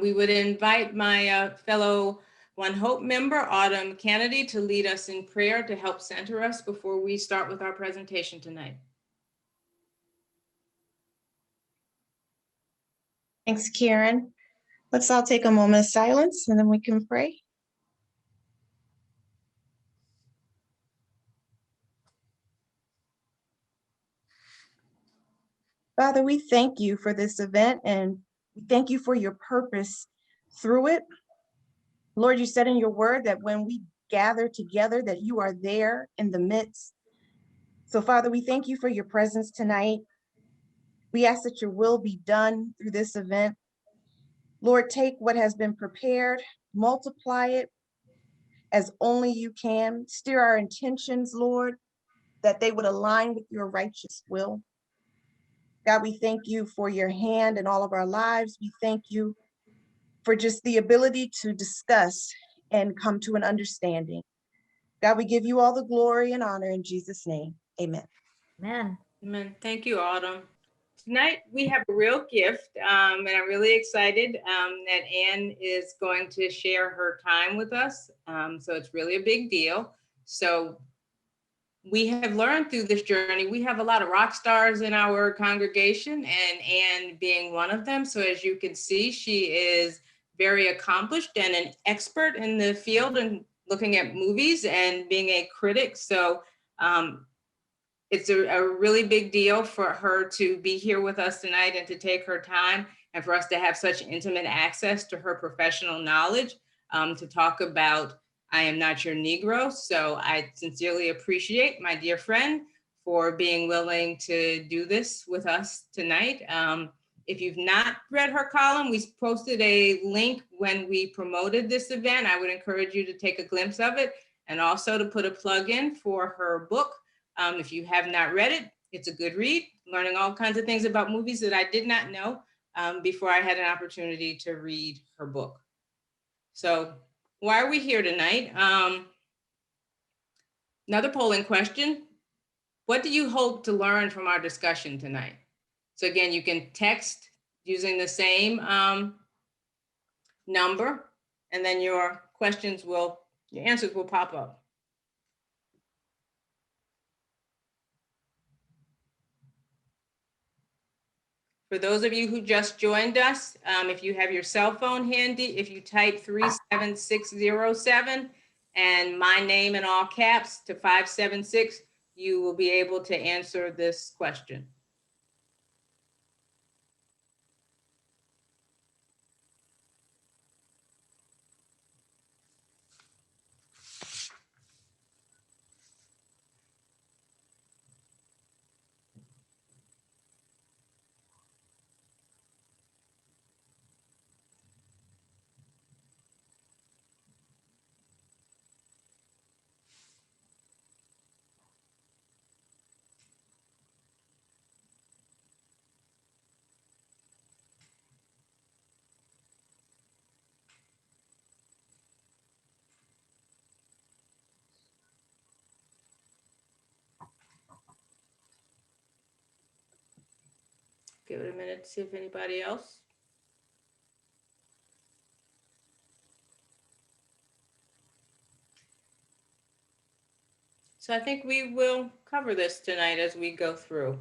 We would invite my fellow One Hope member, Autumn Kennedy, to lead us in prayer to help center us before we start with our presentation tonight. Thanks, Karen. Let's all take a moment of silence and then we can pray. Father, we thank you for this event and we thank you for your purpose through it. Lord, you said in your word that when we gather together, that you are there in the midst. So Father, we thank you for your presence tonight. We ask that your will be done through this event. Lord, take what has been prepared, multiply it as only you can. Steer our intentions, Lord, that they would align with your righteous will. God, we thank you for your hand in all of our lives. We thank you for just the ability to discuss and come to an understanding. God, we give you all the glory and honor in Jesus' name. Amen. Amen. Amen. Thank you, Autumn. Tonight we have a real gift, and I'm really excited that Anne is going to share her time with us. So it's really a big deal. So we have learned through this journey, we have a lot of rock stars in our congregation, and Anne being one of them. So as you can see, she is very accomplished and an expert in the field and looking at movies and being a critic. So it's a really big deal for her to be here with us tonight and to take her time and for us to have such intimate access to her professional knowledge to talk about I Am Not Your Negro. So I sincerely appreciate my dear friend for being willing to do this with us tonight. If you've not read her column, we posted a link when we promoted this event. I would encourage you to take a glimpse of it and also to put a plug in for her book. If you have not read it, it's a good read, learning all kinds of things about movies that I did not know before I had an opportunity to read her book. So why are we here tonight? Another polling question. What do you hope to learn from our discussion tonight? So again, you can text using the same number, and then your answers will pop up. For those of you who just joined us, if you have your cell phone handy, if you type 37607 and my name in all caps to 576, you will be able to answer this question. Give it a minute to see if anybody else. So I think we will cover this tonight as we go through.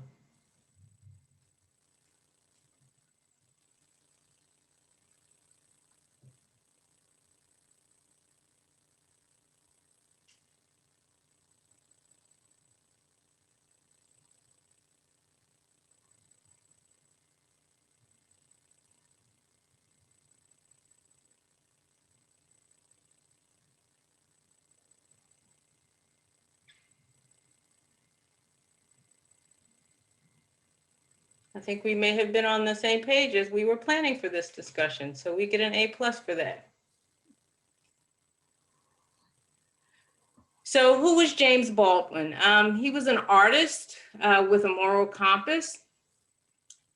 I think we may have been on the same page as we were planning for this discussion, so we get an A+ for that. So who was James Baldwin? He was an artist with a moral compass.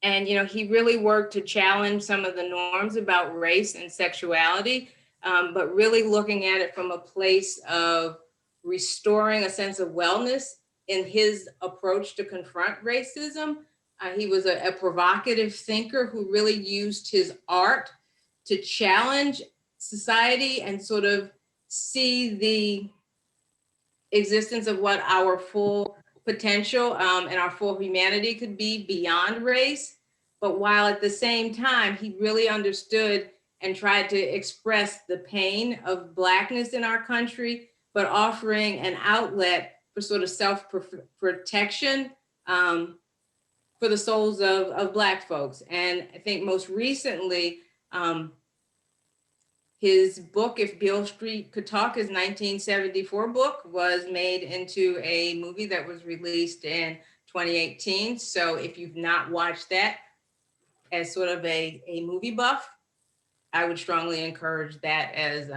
And, he really worked to challenge some of the norms about race and sexuality, but really looking at it from a place of restoring a sense of wellness in his approach to confront racism. He was a provocative thinker who really used his art to challenge society and sort of see the existence of what our full potential and our full humanity could be beyond race. But while at the same time, he really understood and tried to express the pain of Blackness in our country, but offering an outlet for sort of self-protection for the souls of Black folks. And I think most recently, his book, If Beale Street Could Talk, his 1974 book, was made into a movie that was released in 2018. So if you've not watched that as sort of a movie buff, I would strongly encourage that as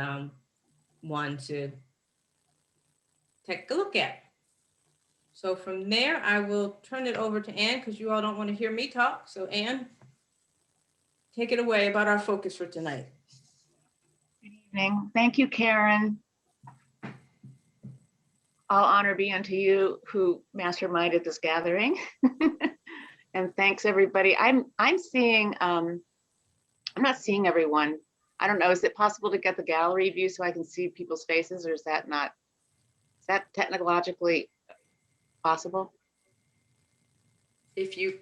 one to take a look at. So from there, I will turn it over to Anne because you all don't want to hear me talk. So Anne, take it away about our focus for tonight. Good evening. Thank you, Karen. All honor be unto you who masterminded this gathering. And thanks everybody. I'm seeing, I'm not seeing everyone. I don't know, is it possible to get the gallery view so I can see people's faces, or is that not, is that technologically possible? If you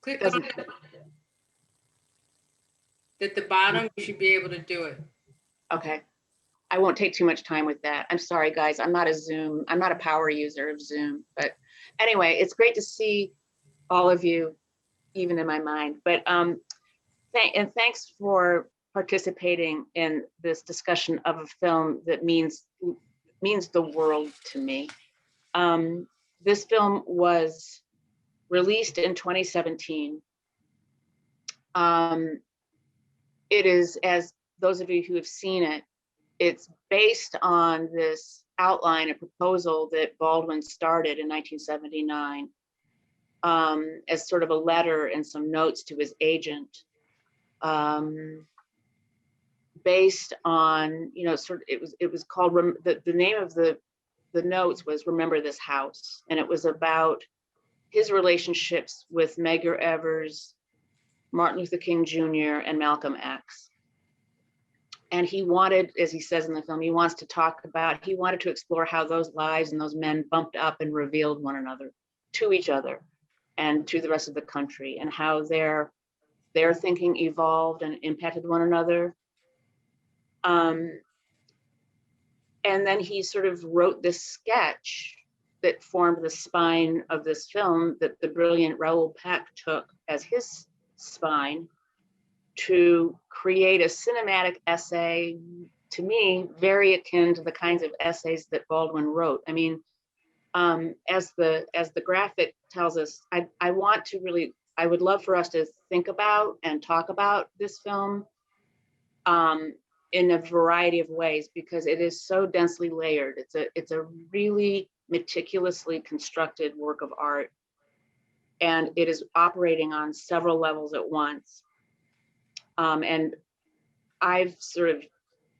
click Doesn't- on it at the bottom, you should be able to do it. Okay. I won't take too much time with that. I'm sorry, guys. I'm not a power user of Zoom, but anyway, it's great to see all of you, even in my mind. But thanks for participating in this discussion of a film that means the world to me. This film was released in 2017. It is, as those of you who have seen it, it's based on this outline, a proposal that Baldwin started in 1979 as sort of a letter and some notes to his agent, based on, you know, sort of, it was called, the name of the notes was Remember This House. And it was about his relationships with Medgar Evers, Martin Luther King Jr., and Malcolm X. And he wanted, as he says in the film, he wanted to explore how those lives and those men bumped up and revealed one another to each other and to the rest of the country, and how their thinking evolved and impacted one another. And then he sort of wrote this sketch that formed the spine of this film that the brilliant Raoul Peck took as his spine to create a cinematic essay, to me, very akin to the kinds of essays that Baldwin wrote. I mean, as the graphic tells us, I would love for us to think about and talk about this film in a variety of ways, because it is so densely layered. It's a really meticulously constructed work of art, and it is operating on several levels at once. And I've sort of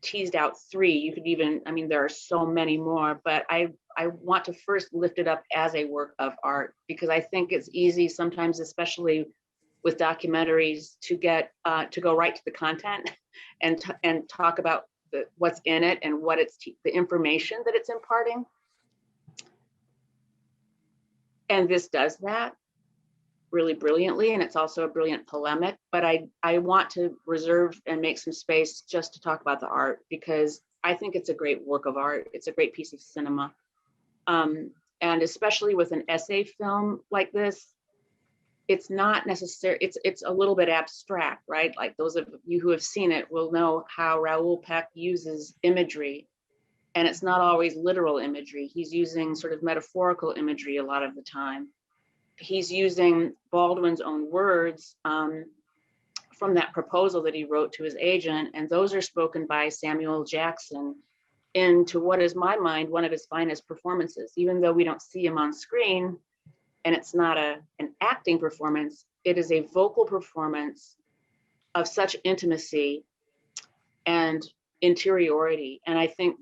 teased out three. You could even, I mean, there are so many more, but I want to first lift it up as a work of art, because I think it's easy sometimes, especially with documentaries, to get to go right to the content and talk about what's in it and what the information that it's imparting. And this does that really brilliantly, and it's also a brilliant polemic, but I want to reserve and make some space just to talk about the art, because I think it's a great work of art. It's a great piece of cinema. And especially with an essay film like this, it's not necessary, it's a little bit abstract, right? Like those of you who have seen it will know how Raoul Peck uses imagery, and it's not always literal imagery. He's using sort of metaphorical imagery a lot of the time. He's using Baldwin's own words from that proposal that he wrote to his agent, and those are spoken by Samuel Jackson into what is, my mind, one of his finest performances. Even though we don't see him on screen, and it's not an acting performance, it is a vocal performance of such intimacy and interiority. And I think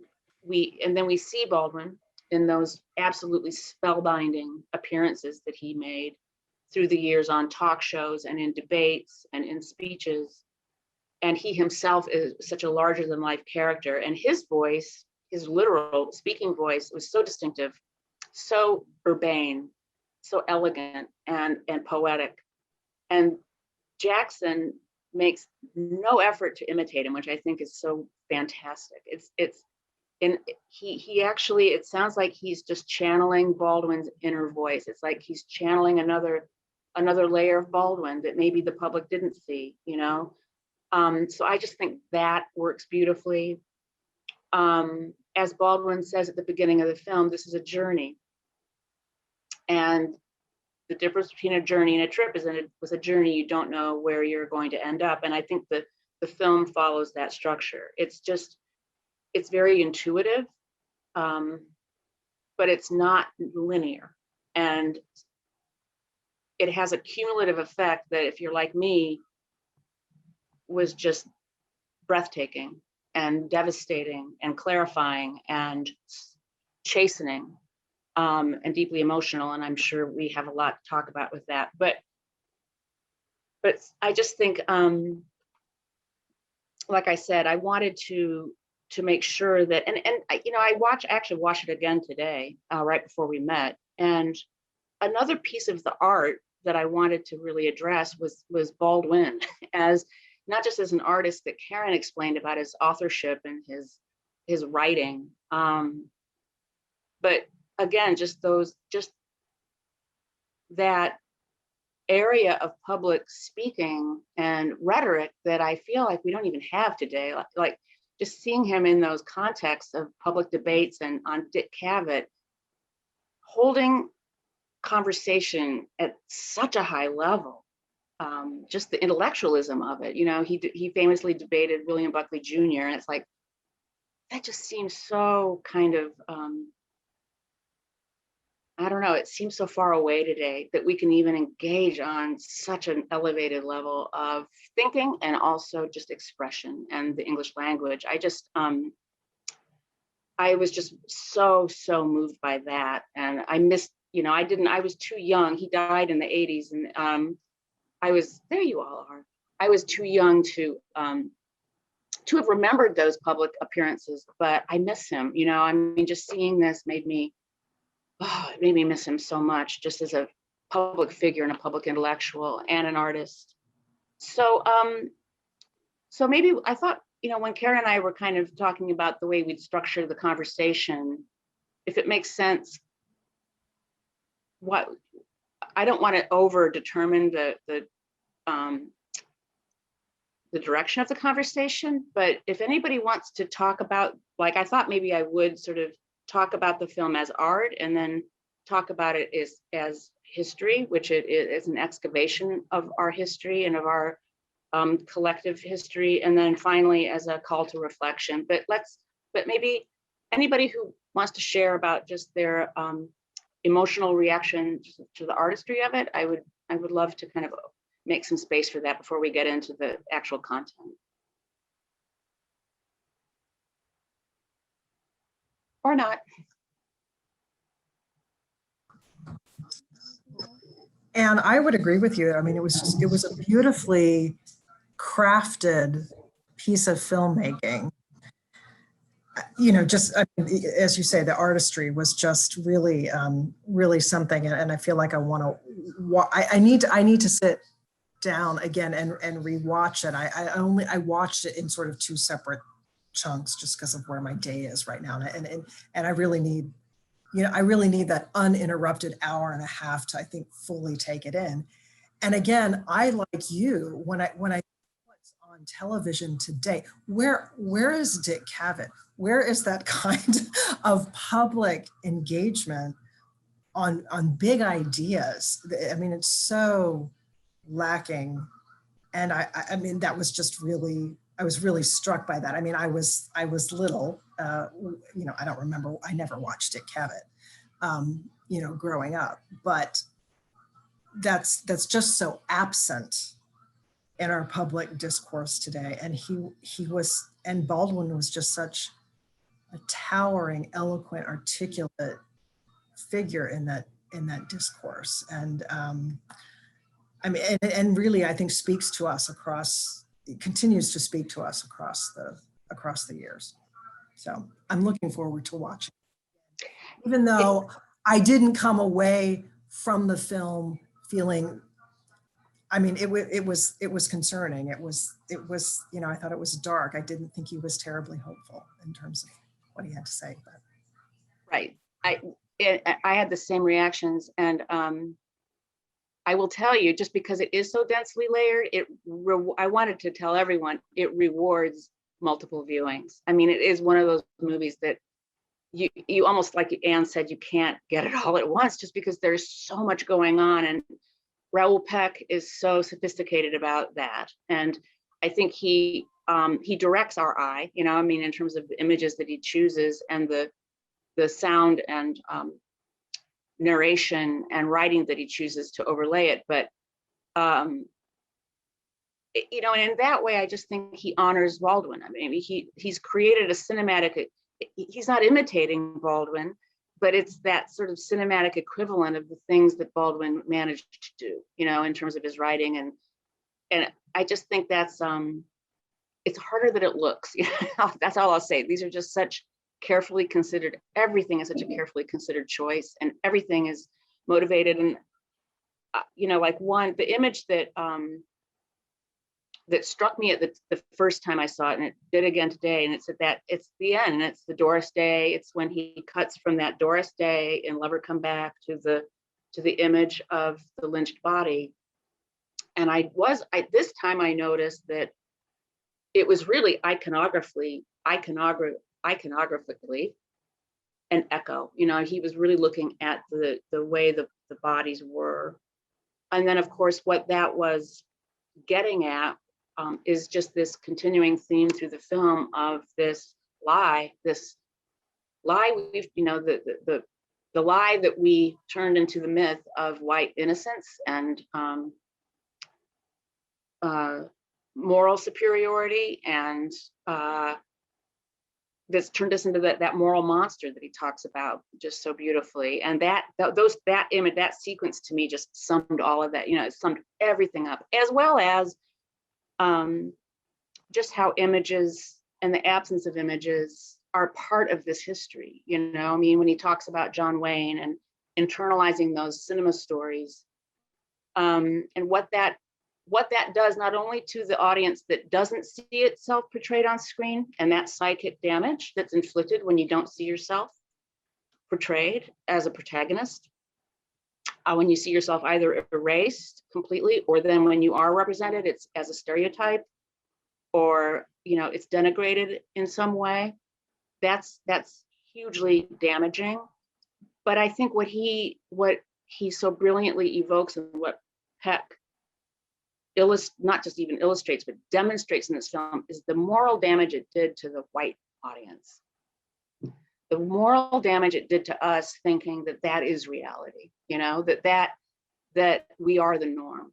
then we see Baldwin in those absolutely spellbinding appearances that he made through the years on talk shows and in debates and in speeches. and he himself is such a larger than life character, and his voice, his literal speaking voice, was so distinctive, so urbane, so elegant and poetic. And Jackson makes no effort to imitate him, which I think is so fantastic. And he actually, it sounds like he's just channeling Baldwin's inner voice. It's like he's channeling another layer of Baldwin that maybe the public didn't see, you know? So I just think that works beautifully. As Baldwin says at the beginning of the film, this is a journey. And the difference between a journey and a trip is that it was a journey, you don't know where you're going to end up. And I think the film follows that structure. It's very intuitive, but it's not linear. And it has a cumulative effect that, if you're like me, was just breathtaking and devastating and clarifying and chastening, and deeply emotional. And I'm sure we have a lot to talk about with that. But I just think, like I said, I wanted to make sure that, and you know, I actually watched it again today, right before we met. And another piece of the art that I wanted to really address was Baldwin, as not just as an artist that Karen explained about his authorship and his writing, but again, just that area of public speaking and rhetoric that I feel like we don't even have today. Like just seeing him in those contexts of public debates and on Dick Cavett, holding conversation at such a high level, just the intellectualism of it. You know, he famously debated William Buckley Jr. and it's like, that just seems so kind of, I don't know, it seems so far away today that we can even engage on such an elevated level of thinking and also just expression and the English language. I was just so moved by that. And I missed, you know, I was too young. He died in the 80s. And there you all are. I was too young to have remembered those public appearances, but I miss him. You know, I mean, just seeing this it made me miss him so much, just as a public figure and a public intellectual and an artist. So, so maybe I thought, you know, when Karen and I were kind of talking about the way we'd structure the conversation, if it makes sense, I don't want to over determine the direction of the conversation, but if anybody wants to talk about, like, I thought maybe I would sort of talk about the film as art and then talk about it as history, which it is an excavation of our history and of our collective history, and then finally as a call to reflection. But maybe anybody who wants to share about just their emotional reaction to the artistry of it, I would love to kind of make some space for that before we get into the actual content. Or not. And I would agree with you. I mean, it was a beautifully crafted piece of filmmaking. You know, just as you say, the artistry was just really, really something. And I feel like I need to sit down again and rewatch it. I watched it in sort of two separate chunks just because of where my day is right now. And I really need, you know, I really need that uninterrupted hour and a half to, I think, fully take it in. And again, I, like you, when I what's on television today, where is Dick Cavett? Where is that kind of public engagement on big ideas? I mean, it's so lacking. And I mean, that was just really, I was really struck by that. I mean, I was little, you know, I don't remember, I never watched Dick Cavett, you know, growing up, but that's just so absent in our public discourse today. And and Baldwin was just such a towering, eloquent, articulate figure in that discourse. And I mean, and really, I think speaks to us across it continues to speak to us across the years. So I'm looking forward to watching. Even though I didn't come away from the film feeling, I mean, it was concerning. It was, you know, I thought it was dark. I didn't think he was terribly hopeful in terms of what he had to say. But. Right. I had the same reactions, and I will tell you, just because it is so densely layered, I wanted to tell everyone it rewards multiple viewings. I mean, it is one of those movies that you almost, like Anne said, you can't get it all at once, just because there's so much going on. And Raoul Peck is so sophisticated about that, and I think he directs our eye. You know, I mean, in terms of the images that he chooses, and the sound and narration and writing that he chooses to overlay it. But you know, and in that way, I just think he honors Baldwin. I mean, he's created a cinematic. He's not imitating Baldwin, but it's that sort of cinematic equivalent of the things that Baldwin managed to do, you know, in terms of his writing. And I just think that's it's harder than it looks. That's all I'll say. These are just such carefully considered, everything is such a carefully considered choice, and everything is motivated. And you know, like the image that that struck me at the first time I saw it, and it did again today, and it's it's the end, and it's the Doris Day. It's when he cuts from that Doris Day and Lover Come Back to the image of the lynched body. And this time I noticed that it was really iconographically an echo. You know, he was really looking at the way the bodies were. And then of course what that was getting at is just this continuing theme through the film of this lie we've, you know, the lie that we turned into the myth of white innocence and moral superiority, and that's turned us into that moral monster that he talks about just so beautifully. And that image, that sequence to me just summed all of that, you know, it summed everything up, as well as just how images and the absence of images are part of this history. You know, I mean, when he talks about John Wayne and internalizing those cinema stories, and what that does not only to the audience that doesn't see itself portrayed on screen, and that psychic damage that's inflicted when you don't see yourself portrayed as a protagonist, when you see yourself either erased completely, or then when you are represented, it's as a stereotype, or, you know, it's denigrated in some way. That's hugely damaging. But I think what he so brilliantly evokes, and what Peck not just even illustrates, but demonstrates in this film, is the moral damage it did to the white audience. The moral damage it did to us, thinking that is reality, you know, that we are the norm.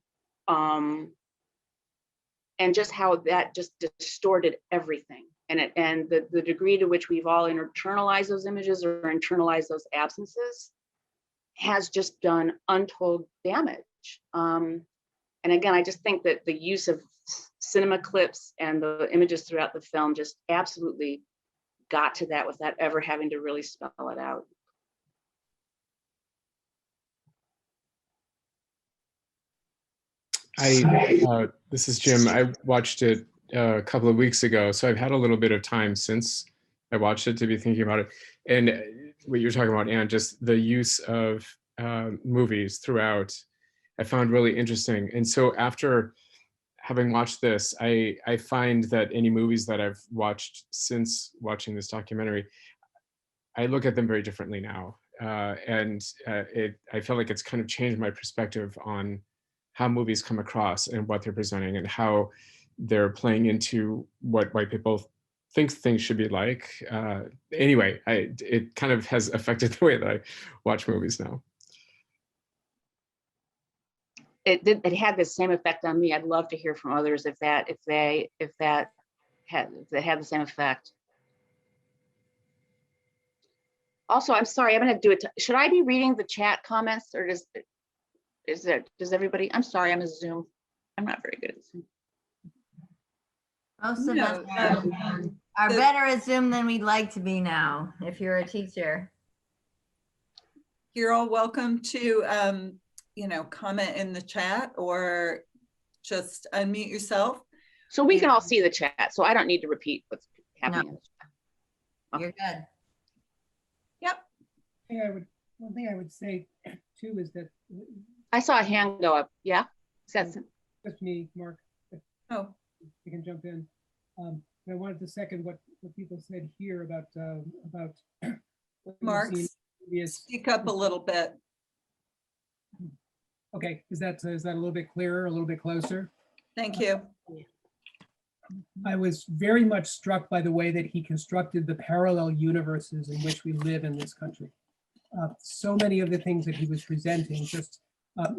And just how that just distorted everything. And the degree to which we've all internalized those images or internalized those absences has just done untold damage. And again, I just think that the use of cinema clips and the images throughout the film just absolutely got to that without ever having to really spell it out. This is Jim. I watched it a couple of weeks ago, so I've had a little bit of time since I watched it to be thinking about it. And what you're talking about, Anne, just the use of movies throughout, I found really interesting. And so after having watched this, I find that any movies that I've watched since watching this documentary, I look at them very differently now. I feel like it's kind of changed my perspective on how movies come across and what they're presenting and how they're playing into what white people think things should be like. Anyway, it kind of has affected the way that I watch movies now. It had the same effect on me. I'd love to hear from others if they had the same effect. Also, I'm sorry, I'm going to do it. Should I be reading the chat comments, or does everybody? I'm sorry, I'm a Zoom. I'm not very good at Zoom. Most of No, us are the- better at Zoom than we'd like to be now, if you're a teacher. You're all welcome to, comment in the chat or just unmute yourself. So we can all see the chat, so I don't need to repeat what's happening. in the chat. You're good. One thing I would say too is that I saw a hand go up. Yeah, that's just me, Mark, Oh, you can jump in. And I wanted to second what people said here about what we've Mark, seen in previous- speak up a little bit. Okay, is that a little bit clearer, a little bit closer? Thank you. I was very much struck by the way that he constructed the parallel universes in which we live in this country. So many of the things that he was presenting, just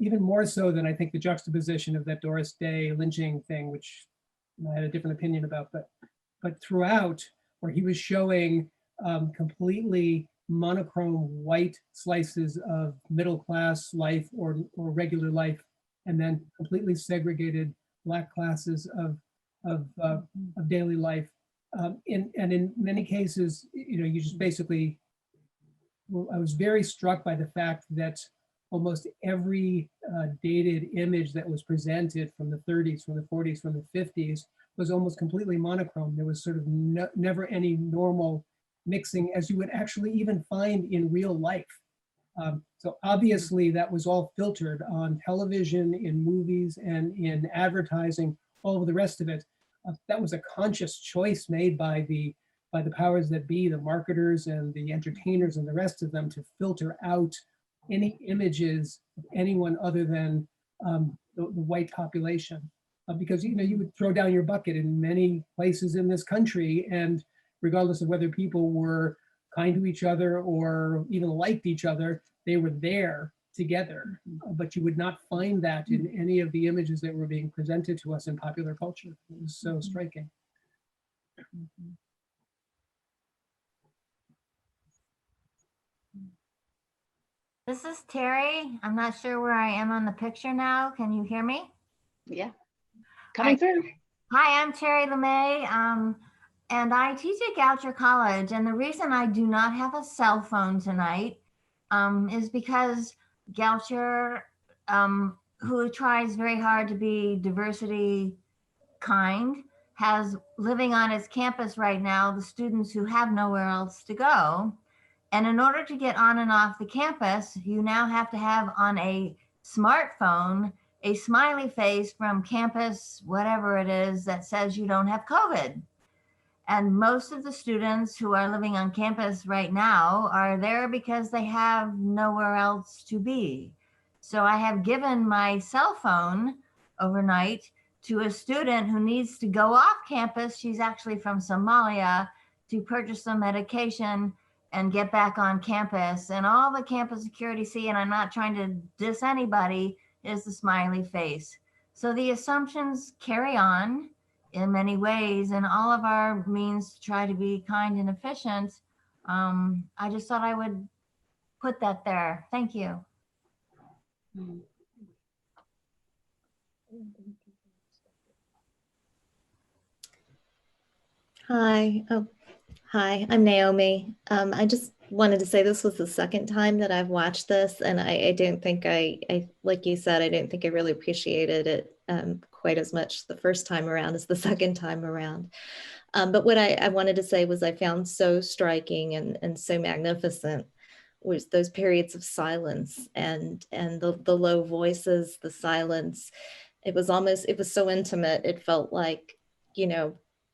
even more so than I think the juxtaposition of that Doris Day lynching thing, which I had a different opinion about, but throughout, where he was showing completely monochrome white slices of middle class life or regular life, and then completely segregated Black classes of daily life. And in many cases, you just basically, I was very struck by the fact that almost every dated image that was presented from the 30s, from the 40s, from the 50s was almost completely monochrome. There was sort of never any normal mixing as you would actually even find in real life. So obviously that was all filtered on television, in movies, and in advertising, all of the rest of it. That was a conscious choice made by the powers that be, the marketers and the entertainers and the rest of them, to filter out any images of anyone other than the white population. Because you would throw down your bucket in many places in this country, and regardless of whether people were kind to each other or even liked each other, they were there together. But you would not find that in any of the images that were being presented to us in popular culture. It was so striking. This is Terry. I'm not sure where I am on the picture now. Can you hear me? yeah, coming through. Hi, I'm Terry Lemay, and I teach at Goucher College. And the reason I do not have a cell phone tonight is because Goucher, who tries very hard to be diversity kind, has living on its campus right now the students who have nowhere else to go. And in order to get on and off the campus, you now have to have on a smartphone a smiley face from campus, whatever it is, that says you don't have COVID. And most of the students who are living on campus right now are there because they have nowhere else to be. So I have given my cell phone overnight to a student who needs to go off campus. She's actually from Somalia, to purchase some medication and get back on campus. And all the campus security see, and I'm not trying to diss anybody, is the smiley face. So the assumptions carry on in many ways, and all of our means to try to be kind and efficient. I just thought I would put that there. Thank you. Hi. Oh, hi, I'm Naomi. I just wanted to say this was the second time that I've watched this, and I don't think I like you said, I don't think I really appreciated it quite as much the first time around as the second time around. But what I wanted to say was I found so striking and so magnificent was those periods of silence and the low voices, the silence. It was so intimate. It felt like,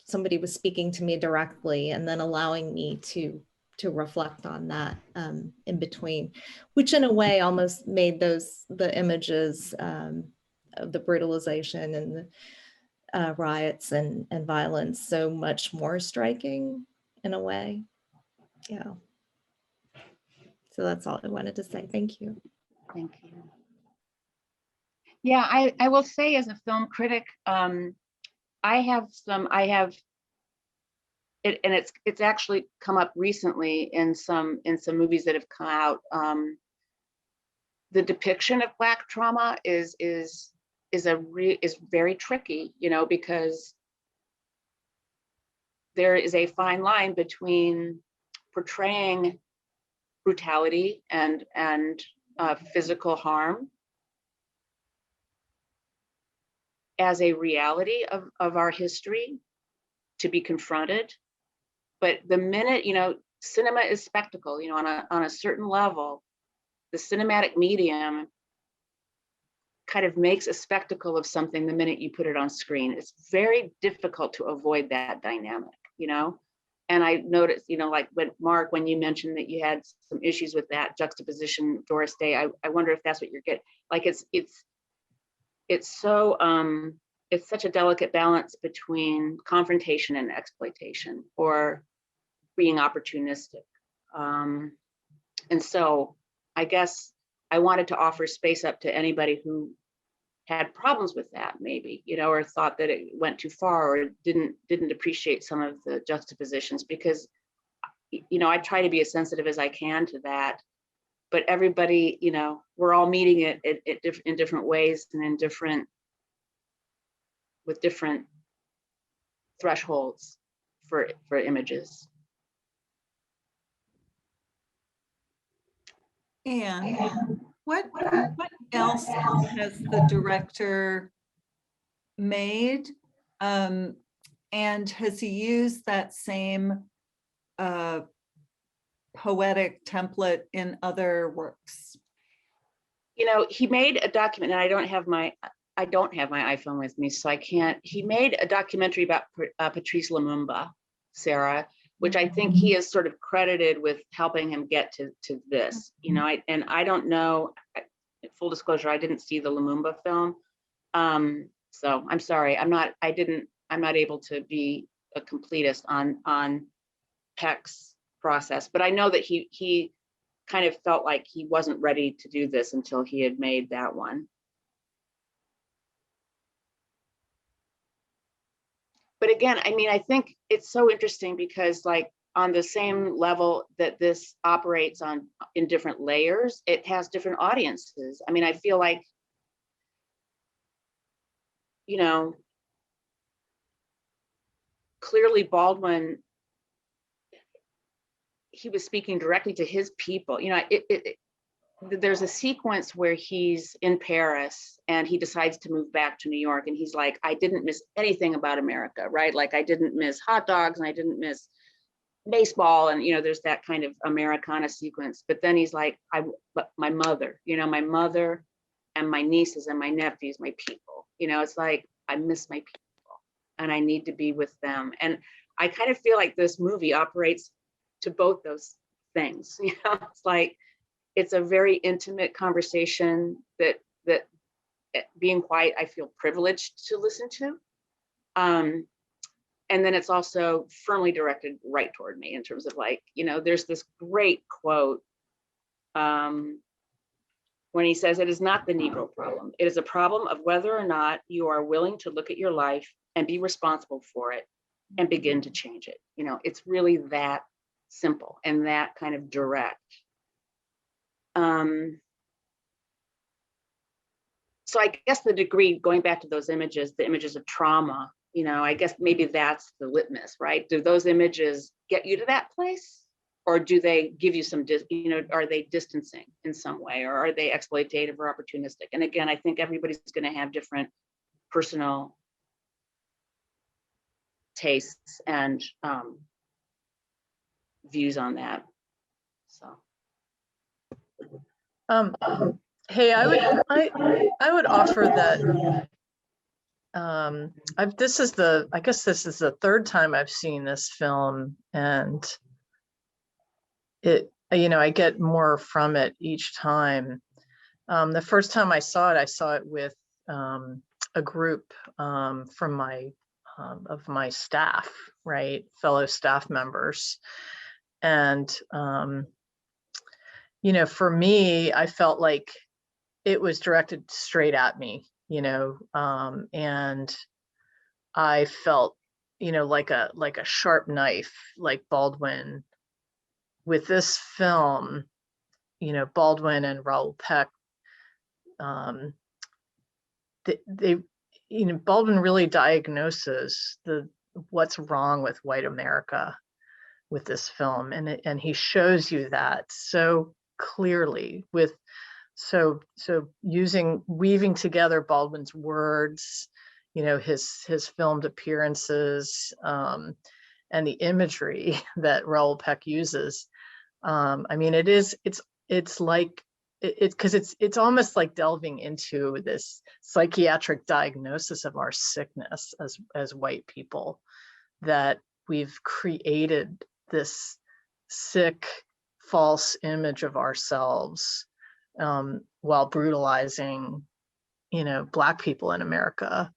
somebody was speaking to me directly and then allowing me to reflect on that in between, which in a way almost made the images of the brutalization and the riots and violence so much more striking in a way. Yeah. So that's all I wanted to say. Thank you. Thank you. Yeah, I will say as a film critic, it's actually come up recently in some movies that have come out. The depiction of Black trauma is very tricky, because there is a fine line between portraying brutality and physical harm as a reality of our history to be confronted. But the minute, cinema is spectacle, on a certain level, the cinematic medium kind of makes a spectacle of something the minute you put it on screen. It's very difficult to avoid that dynamic, And I noticed, like when you mentioned that you had some issues with that juxtaposition, Doris Day, I wonder if that's what you're getting. Like it's so, it's such a delicate balance between confrontation and exploitation, or being opportunistic. And so I guess I wanted to offer space up to anybody who had problems with that, maybe, or thought that it went too far, or didn't appreciate some of the juxtapositions, because, I try to be as sensitive as I can to that. But everybody, we're all meeting it in different ways and with different thresholds for images. And what else has the director made? And has he used that same poetic template in other works? He made a document, and I don't have my iPhone with me, so I can't. He made a documentary about Patrice Lumumba, Sarah, which I think he is sort of credited with helping him get to this. I don't know. Full disclosure, I didn't see the Lumumba film, so I'm sorry. I'm not able to be a completist on Peck's process, but I know that he kind of felt like he wasn't ready to do this until he had made that one. But again, I think it's so interesting because, like, on the same level that this operates in different layers, it has different audiences. I feel like, clearly Baldwin, he was speaking directly to his people. There's a sequence where he's in Paris and he decides to move back to New York, and he's like, I didn't miss anything about America, right? Like, I didn't miss hot dogs and I didn't miss baseball, and there's that kind of Americana sequence. But then he's like, but my mother, my mother and my nieces and my nephews, my people, it's like, I miss my people and I need to be with them. And I kind of feel like this movie operates to both those things. It's like, it's a very intimate conversation that being quiet, I feel privileged to listen to. And then it's also firmly directed right toward me in terms of, like, there's this great quote when he says, it is not the Negro problem. It is a problem of whether or not you are willing to look at your life and be responsible for it and begin to change it. It's really that simple and that kind of direct. So I guess the degree, going back to those images, the images of trauma, I guess maybe that's the litmus, right? Do those images get you to that place? Or do they give you some, are they distancing in some way? Or are they exploitative or opportunistic? And again, I think everybody's going to have different personal tastes and views on that. So. Hey, I would offer that I guess this is the third time I've seen this film, and I get more from it each time. The first time I saw it with a group from my staff, right, fellow staff members, and for me, I felt like it was directed straight at me, and I felt, like a sharp knife, like Baldwin. With this film, Baldwin and Raoul Peck, they Baldwin really diagnoses the what's wrong with white America with this film, and he shows you that so clearly with weaving together Baldwin's words, his filmed appearances, and the imagery that Raoul Peck uses. I mean, it's like because it's almost like delving into this psychiatric diagnosis of our sickness as white people, that we've created this sick, false image of ourselves, while brutalizing, Black people in America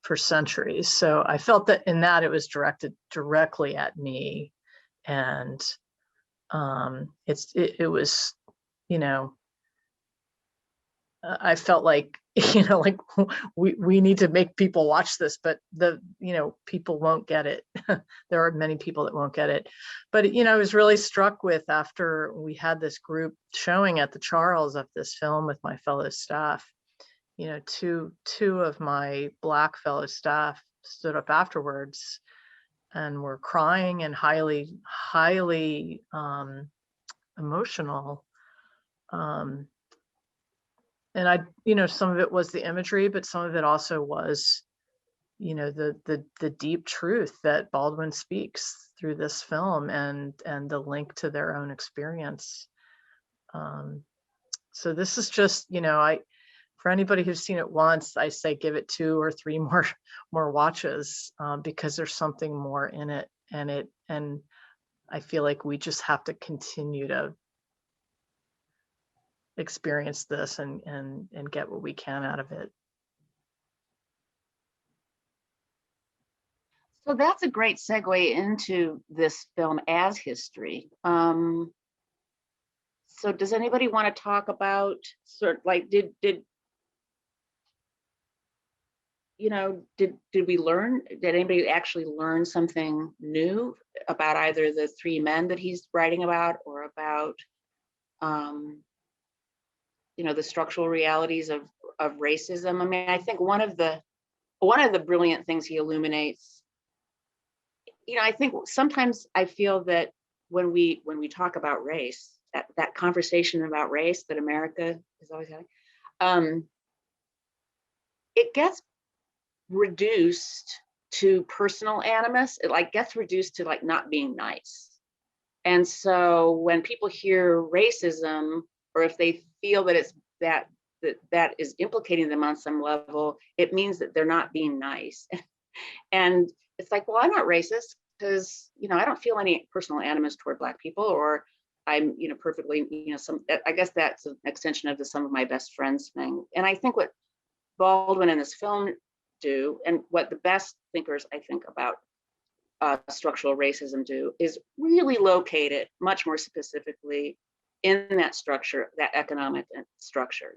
for centuries. So I felt that in that it was directed directly at me, and it was, I felt like, like we need to make people watch this, but people won't get it. There are many people that won't get it. But, I was really struck with, after we had this group showing at the Charles of this film with my fellow staff, two of my Black fellow staff stood up afterwards and were crying and highly, highly emotional. And some of it was the imagery, but some of it also was, the deep truth that Baldwin speaks through this film, and the link to their own experience. So this is just, for anybody who's seen it once, I say give it 2 or 3 more watches, because there's something more in it, and I feel like we just have to continue to experience this and get what we can out of it. So that's a great segue into this film as history. So does anybody want to talk about sort of like, did anybody actually learn something new about either the 3 men that he's writing about, or about the structural realities of racism? I mean, I think one of the brilliant things he illuminates, I think sometimes I feel that when we talk about race, that conversation about race that America is always having, it gets reduced to personal animus. It gets reduced to not being nice. And so when people hear racism, or if they feel that it's that is implicating them on some level, it means that they're not being nice. And it's like, well, I'm not racist because, I don't feel any personal animus toward Black people, or I'm, perfectly, I guess that's an extension of the some of my best friends thing. And I think what Baldwin and this film do, and what the best thinkers, I think, about structural racism do, is really locate it much more specifically in that structure, that economic structure,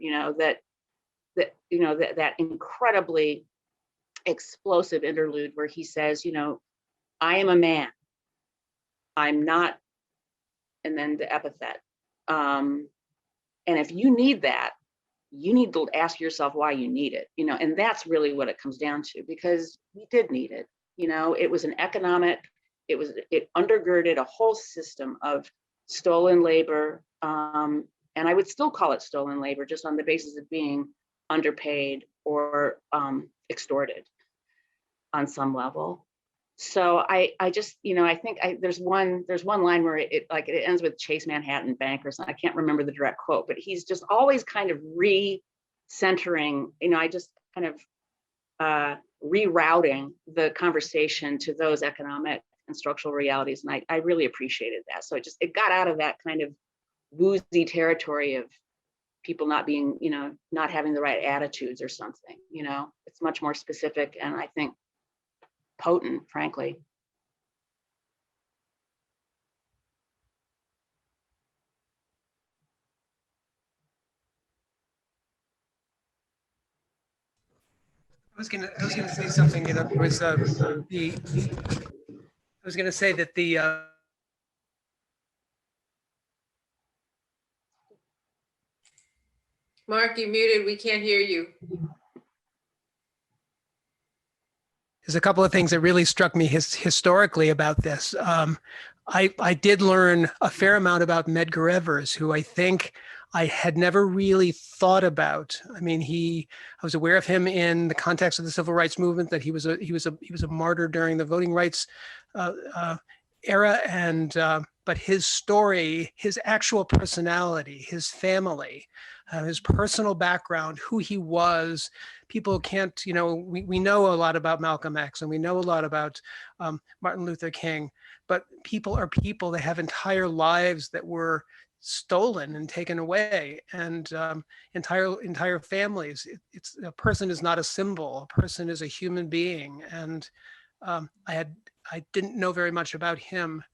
that incredibly explosive interlude where he says, I am a man, I'm not, and then the epithet. And if you need that, you need to ask yourself why you need it, and that's really what it comes down to, because we did need it. It was an economic, it undergirded a whole system of stolen labor. And I would still call it stolen labor, just on the basis of being underpaid or extorted on some level. So I just, I think there's one line where it ends with Chase Manhattan Bankers, and I can't remember the direct quote, but he's just always kind of re-centering, I just kind of rerouting the conversation to those economic and structural realities. And I really appreciated that. So it got out of that kind of woozy territory of people not being, not having the right attitudes or something, it's much more specific, and I think potent, frankly. I was gonna say something. It was I was gonna say that the Mark, you're muted. We can't hear you. there's a couple of things that really struck me historically about this. I did learn a fair amount about Medgar Evers, who I think I had never really thought about. I mean, I was aware of him in the context of the civil rights movement, that he was a martyr during the voting rights era, and but his story, his actual personality, his family, his personal background, who he was. People can't, we know a lot about Malcolm X, and we know a lot about Martin Luther King, but people are people. They have entire lives that were stolen and taken away, and entire families. It's a person is not a symbol. A person is a human being, and I didn't know very much about him,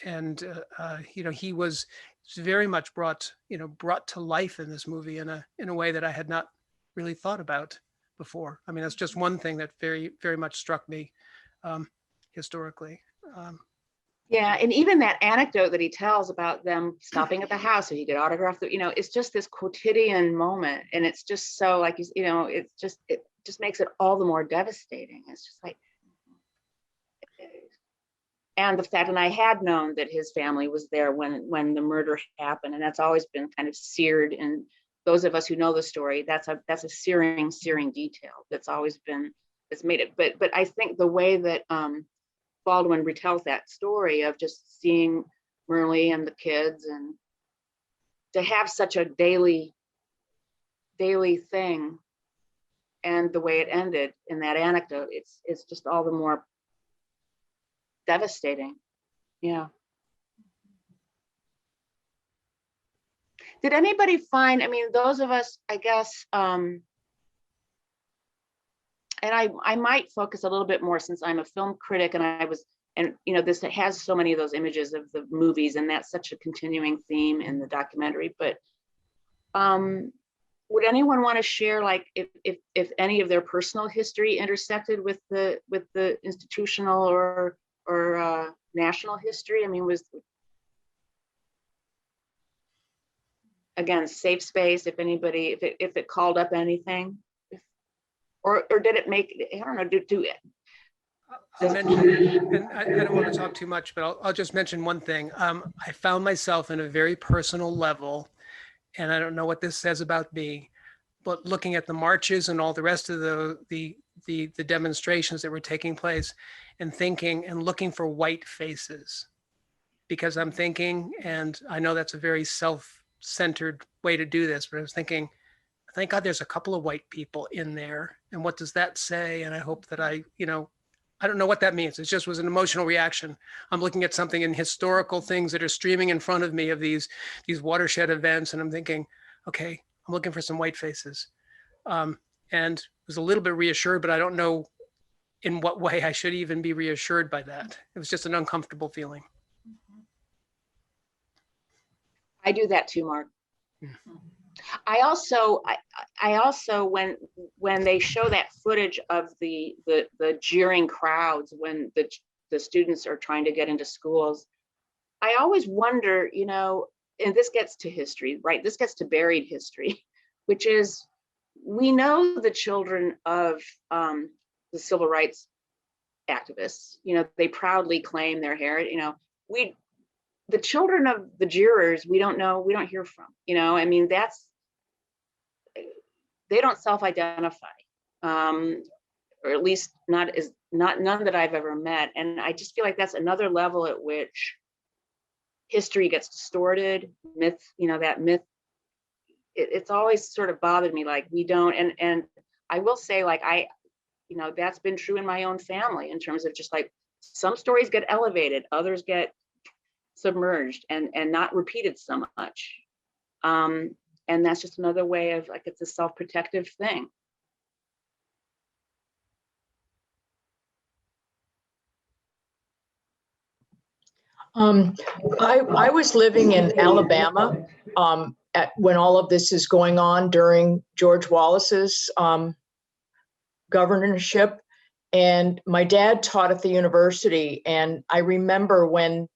he was very much brought to life in this movie in a way that I had not really thought about before. I mean, that's just one thing that very, very much struck me historically. Yeah, and even that anecdote that he tells about them stopping at the house so he could autograph it's just this quotidian moment, and it's just so like it just makes it all the more devastating. It's just like, and the fact, and I had known that his family was there when the murder happened, and that's always been kind of seared. And those of us who know the story, that's a searing detail that's made it. But I think the way that Baldwin retells that story of just seeing Merle and the kids, and to have such a daily thing, and the way it ended in that anecdote, it's just all the more devastating. Yeah. Did anybody find, I mean, those of us, I guess, and I might focus a little bit more since I'm a film critic, and this has so many of those images of the movies, and that's such a continuing theme in the documentary. But would anyone want to share, like, if any of their personal history intersected with the institutional or national history? I mean, again, safe space, if anybody, if it called up anything, or did it make, I don't know, do it? I'll mention, and I don't want to talk too much, but I'll just mention one thing. I found myself in a very personal level, and I don't know what this says about me, but looking at the marches and all the rest of the demonstrations that were taking place, and thinking and looking for white faces, because I'm thinking, and I know that's a very self-centered way to do this, but I was thinking, thank God there's a couple of white people in there, and what does that say? And I hope that I don't know what that means. It just was an emotional reaction. I'm looking at something in historical things that are streaming in front of me of these watershed events, and I'm thinking, okay, I'm looking for some white faces, and was a little bit reassured, but I don't know in what way I should even be reassured by that. It was just an uncomfortable feeling. I do that too, Mark. I also when they show that footage of the jeering crowds when the students are trying to get into schools, I always wonder, and this gets to history, right? This gets to buried history, which is, we know the children of the civil rights activists, they proudly claim their heritage. The children of the jurors, we don't hear from, I mean, they don't self-identify, or at least none that I've ever met. And I just feel like that's another level at which history gets distorted, myth, that myth, it's always sort of bothered me, like we don't, and I will say, like, that's been true in my own family in terms of just like some stories get elevated, others get submerged and not repeated so much. And that's just another way of, like, it's a self-protective thing. I was living in Alabama when all of this is going on during George Wallace's governorship. And my dad taught at the university. And I remember when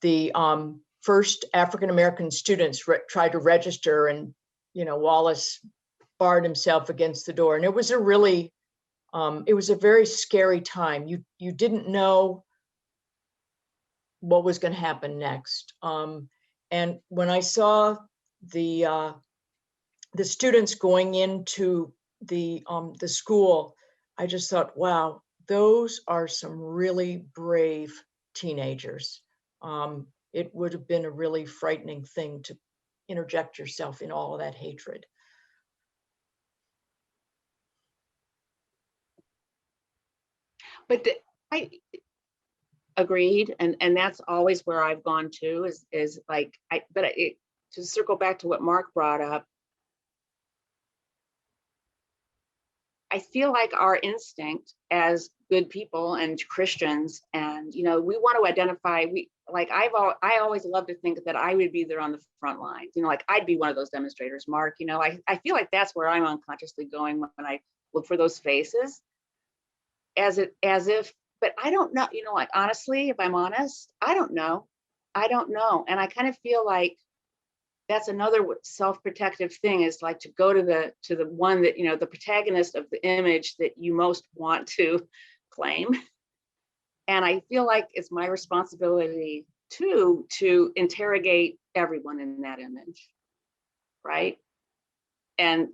the first African-American students tried to register, and, Wallace barred himself against the door. And it was a really It was a very scary time. You didn't know what was going to happen next. And when I saw the students going into the school, I just thought, wow, those are some really brave teenagers. It would have been a really frightening thing to interject yourself in all of that hatred. But I agreed, and that's always where I've gone to is like to circle back to what Mark brought up. I feel like our instinct as good people and Christians, and we want to identify. I always love to think that I would be there on the front lines. Like I'd be one of those demonstrators, Mark. I feel like that's where I'm unconsciously going when I look for those faces, as if. But I don't know. Like honestly, if I'm honest, I don't know, and I kind of feel like that's another self-protective thing, is like to go to the one that, the protagonist of the image that you most want to claim. And I feel like it's my responsibility too, to interrogate everyone in that image, right? And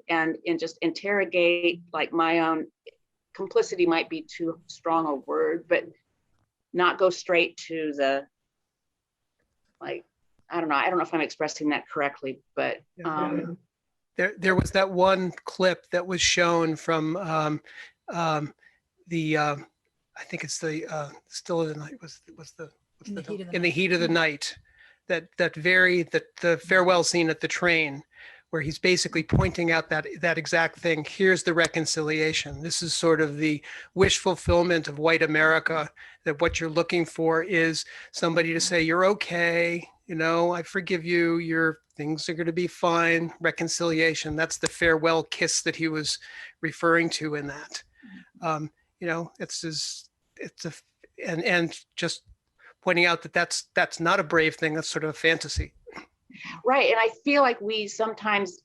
just interrogate, like my own complicity might be too strong a word, but not go straight to the, like, I don't know if I'm expressing that correctly, but there was that one clip that was shown from the I think it's the Still of the Night, In the Heat of the Night, the farewell scene at the train, where he's basically pointing out that exact thing. Here's the reconciliation. This is sort of the wish fulfillment of white America, that what you're looking for is somebody to say, you're okay, I forgive you, your things are going to be fine. Reconciliation. That's the farewell kiss that he was referring to in that. And just pointing out that that's not a brave thing. That's sort of a fantasy. Right. And I feel like we sometimes,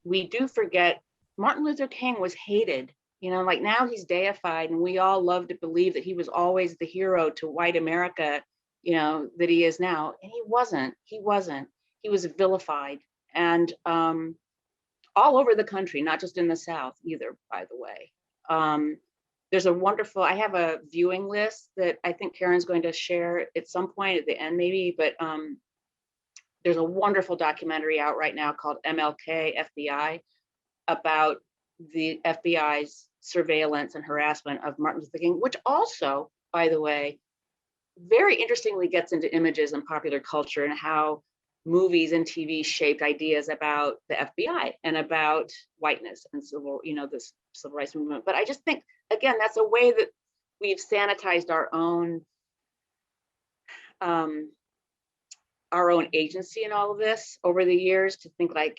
we do forget Martin Luther King was hated, like now he's deified, and we all love to believe that he was always the hero to white America, that he is now. And he wasn't. He was vilified, and all over the country, not just in the South either, by the way. There's I have a viewing list that I think Karen's going to share at some point at the end maybe, but there's a wonderful documentary out right now called MLK FBI about the FBI's surveillance and harassment of Martin Luther King, which also, by the way, very interestingly gets into images and popular culture and how movies and TV shaped ideas about the FBI and about whiteness and the civil rights movement. But I just think, again, that's a way that we've sanitized our own agency in all of this over the years, to think like,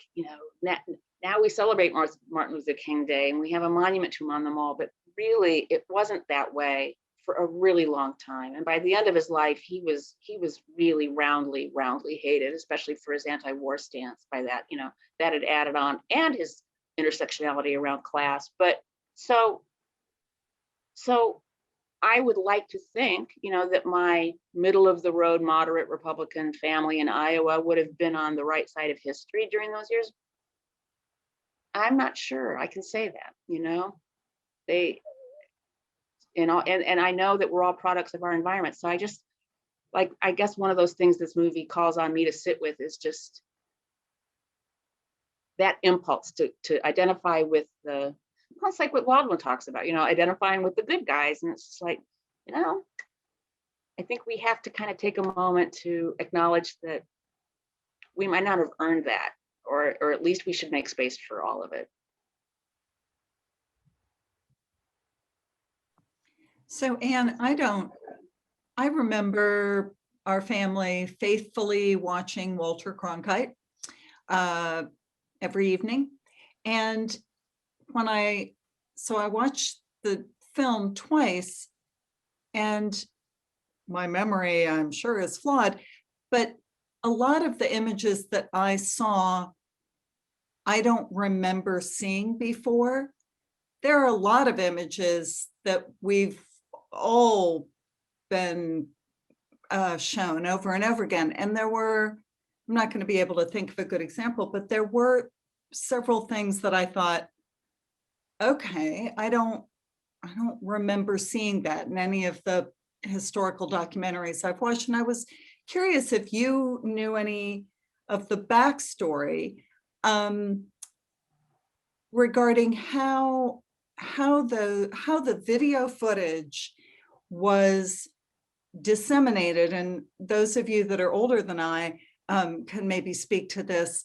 now we celebrate Martin Luther King Day and we have a monument to him on the mall, but really it wasn't that way for a really long time. And by the end of his life, he was really roundly hated, especially for his anti-war stance. By that, that had added on, and his intersectionality around class. But so I would like to think, that my middle of the road, moderate Republican family in Iowa would have been on the right side of history during those years. I'm not sure I can say that, they, and I know that we're all products of our environment. So I just, like, I guess one of those things this movie calls on me to sit with is just that impulse to identify with it's like what Baldwin talks about, identifying with the good guys. And it's just like, I think we have to kind of take a moment to acknowledge that we might not have earned that, or at least we should make space for all of it. So Anne, I remember our family faithfully watching Walter Cronkite every evening. And I watched the film twice, and my memory, I'm sure, is flawed, but a lot of the images that I saw, I don't remember seeing before. there are a lot of images that we've all been shown over and over again. And there were, I'm not going to be able to think of a good example, but there were several things that I thought, okay, I don't remember seeing that in any of the historical documentaries I've watched. And I was curious if you knew any of the backstory regarding how the video footage was disseminated. And those of you that are older than I can maybe speak to this,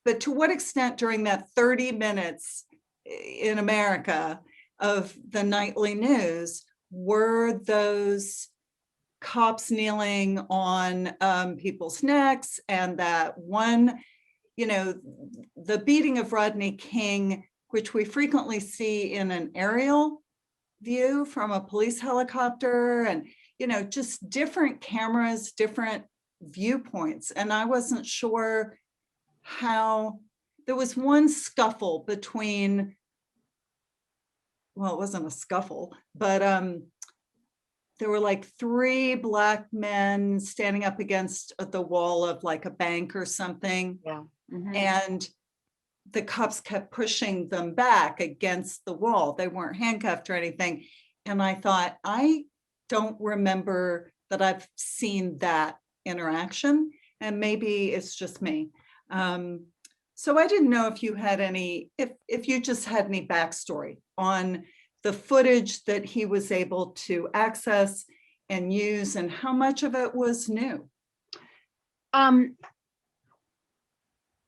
but to what extent during that 30 minutes in America of the nightly news were those cops kneeling on people's necks, and that one, you know, the beating of Rodney King, which we frequently see in an aerial view from a police helicopter, and, you know, just different cameras, different viewpoints. And I wasn't sure how, there was one scuffle between, well, it wasn't a scuffle, but there were like 3 Black men standing up against the wall of like a bank or something. Yeah. Mhm. And the cops kept pushing them back against the wall. They weren't handcuffed or anything. And I thought, I don't remember that I've seen that interaction, and maybe it's just me. So I didn't know if you had any, if you just had any backstory on the footage that he was able to access and use, and how much of it was new.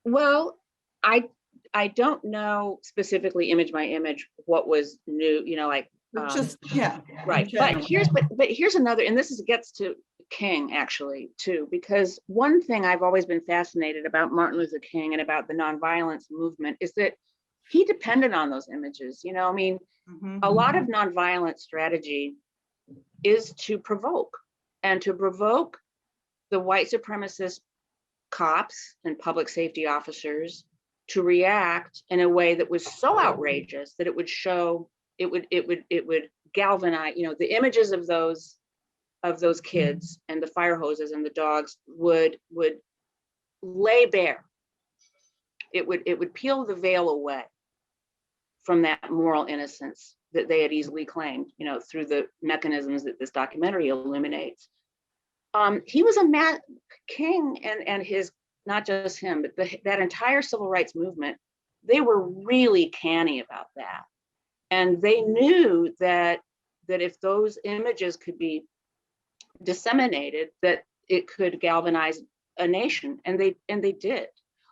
Well, I don't know specifically image by image what was new, you know, like Just, yeah. right. in general. But here's another, and this gets to King actually too, because one thing I've always been fascinated about Martin Luther King and about the nonviolence movement is that he depended on those images. You know, I mean, Mhm. a lot of nonviolent strategy is to provoke, and to provoke the white supremacist cops and public safety officers to react in a way that was so outrageous that it would show, it would galvanize, you know, the images of those kids and the fire hoses and the dogs would lay bare. It would peel the veil away from that moral innocence that they had easily claimed, you know, through the mechanisms that this documentary illuminates. He was a King and his, not just him, but that entire civil rights movement, they were really canny about that. And they knew that if those images could be disseminated, that it could galvanize a nation, and they did.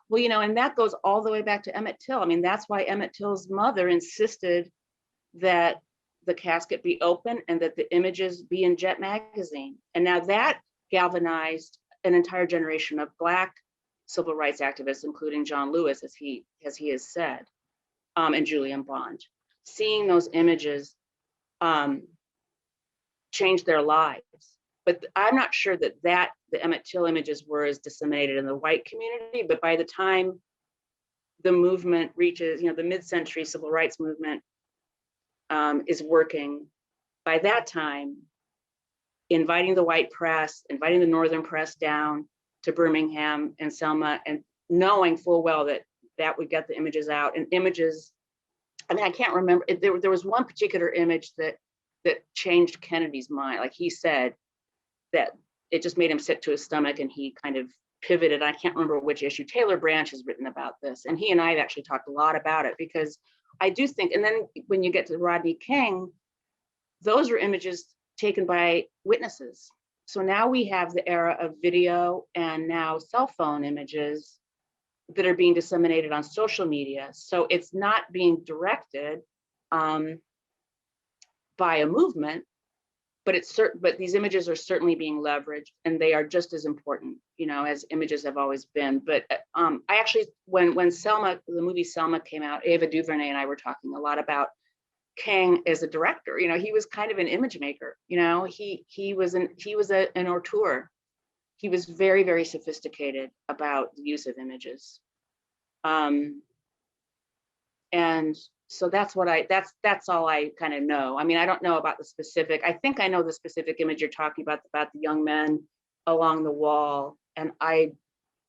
Well, you know, and that goes all the way back to Emmett Till. I mean, that's why Emmett Till's mother insisted that the casket be open and that the images be in Jet magazine. And now that galvanized an entire generation of Black civil rights activists, including John Lewis, as he has said, and Julian Bond. Seeing those images changed their lives. But I'm not sure that the Emmett Till images were as disseminated in the white community, but by the time the movement reaches, you know, the mid-century civil rights movement is working, by that time, inviting the white press, inviting the Northern press down to Birmingham and Selma, and knowing full well that would get the images out. And images, I mean, I can't remember, there was one particular image that changed Kennedy's mind. Like, he said that it just made him sick to his stomach, and he kind of pivoted. I can't remember which issue. Taylor Branch has written about this, and he and I have actually talked a lot about it, because I do think, and then when you get to Rodney King, those were images taken by witnesses. So now we have the era of video and now cell phone images that are being disseminated on social media. So it's not being directed by a movement, but but these images are certainly being leveraged, and they are just as important, you know, as images have always been. But I actually, when Selma, the movie Selma came out, Ava DuVernay and I were talking a lot about King as a director. You know, he was kind of an image maker. You know, he was an auteur. He was very, very sophisticated about the use of images. And So that's all I kind of know. I mean, I don't know about the specific. I think I know the specific image you're talking about the young men along the wall. And I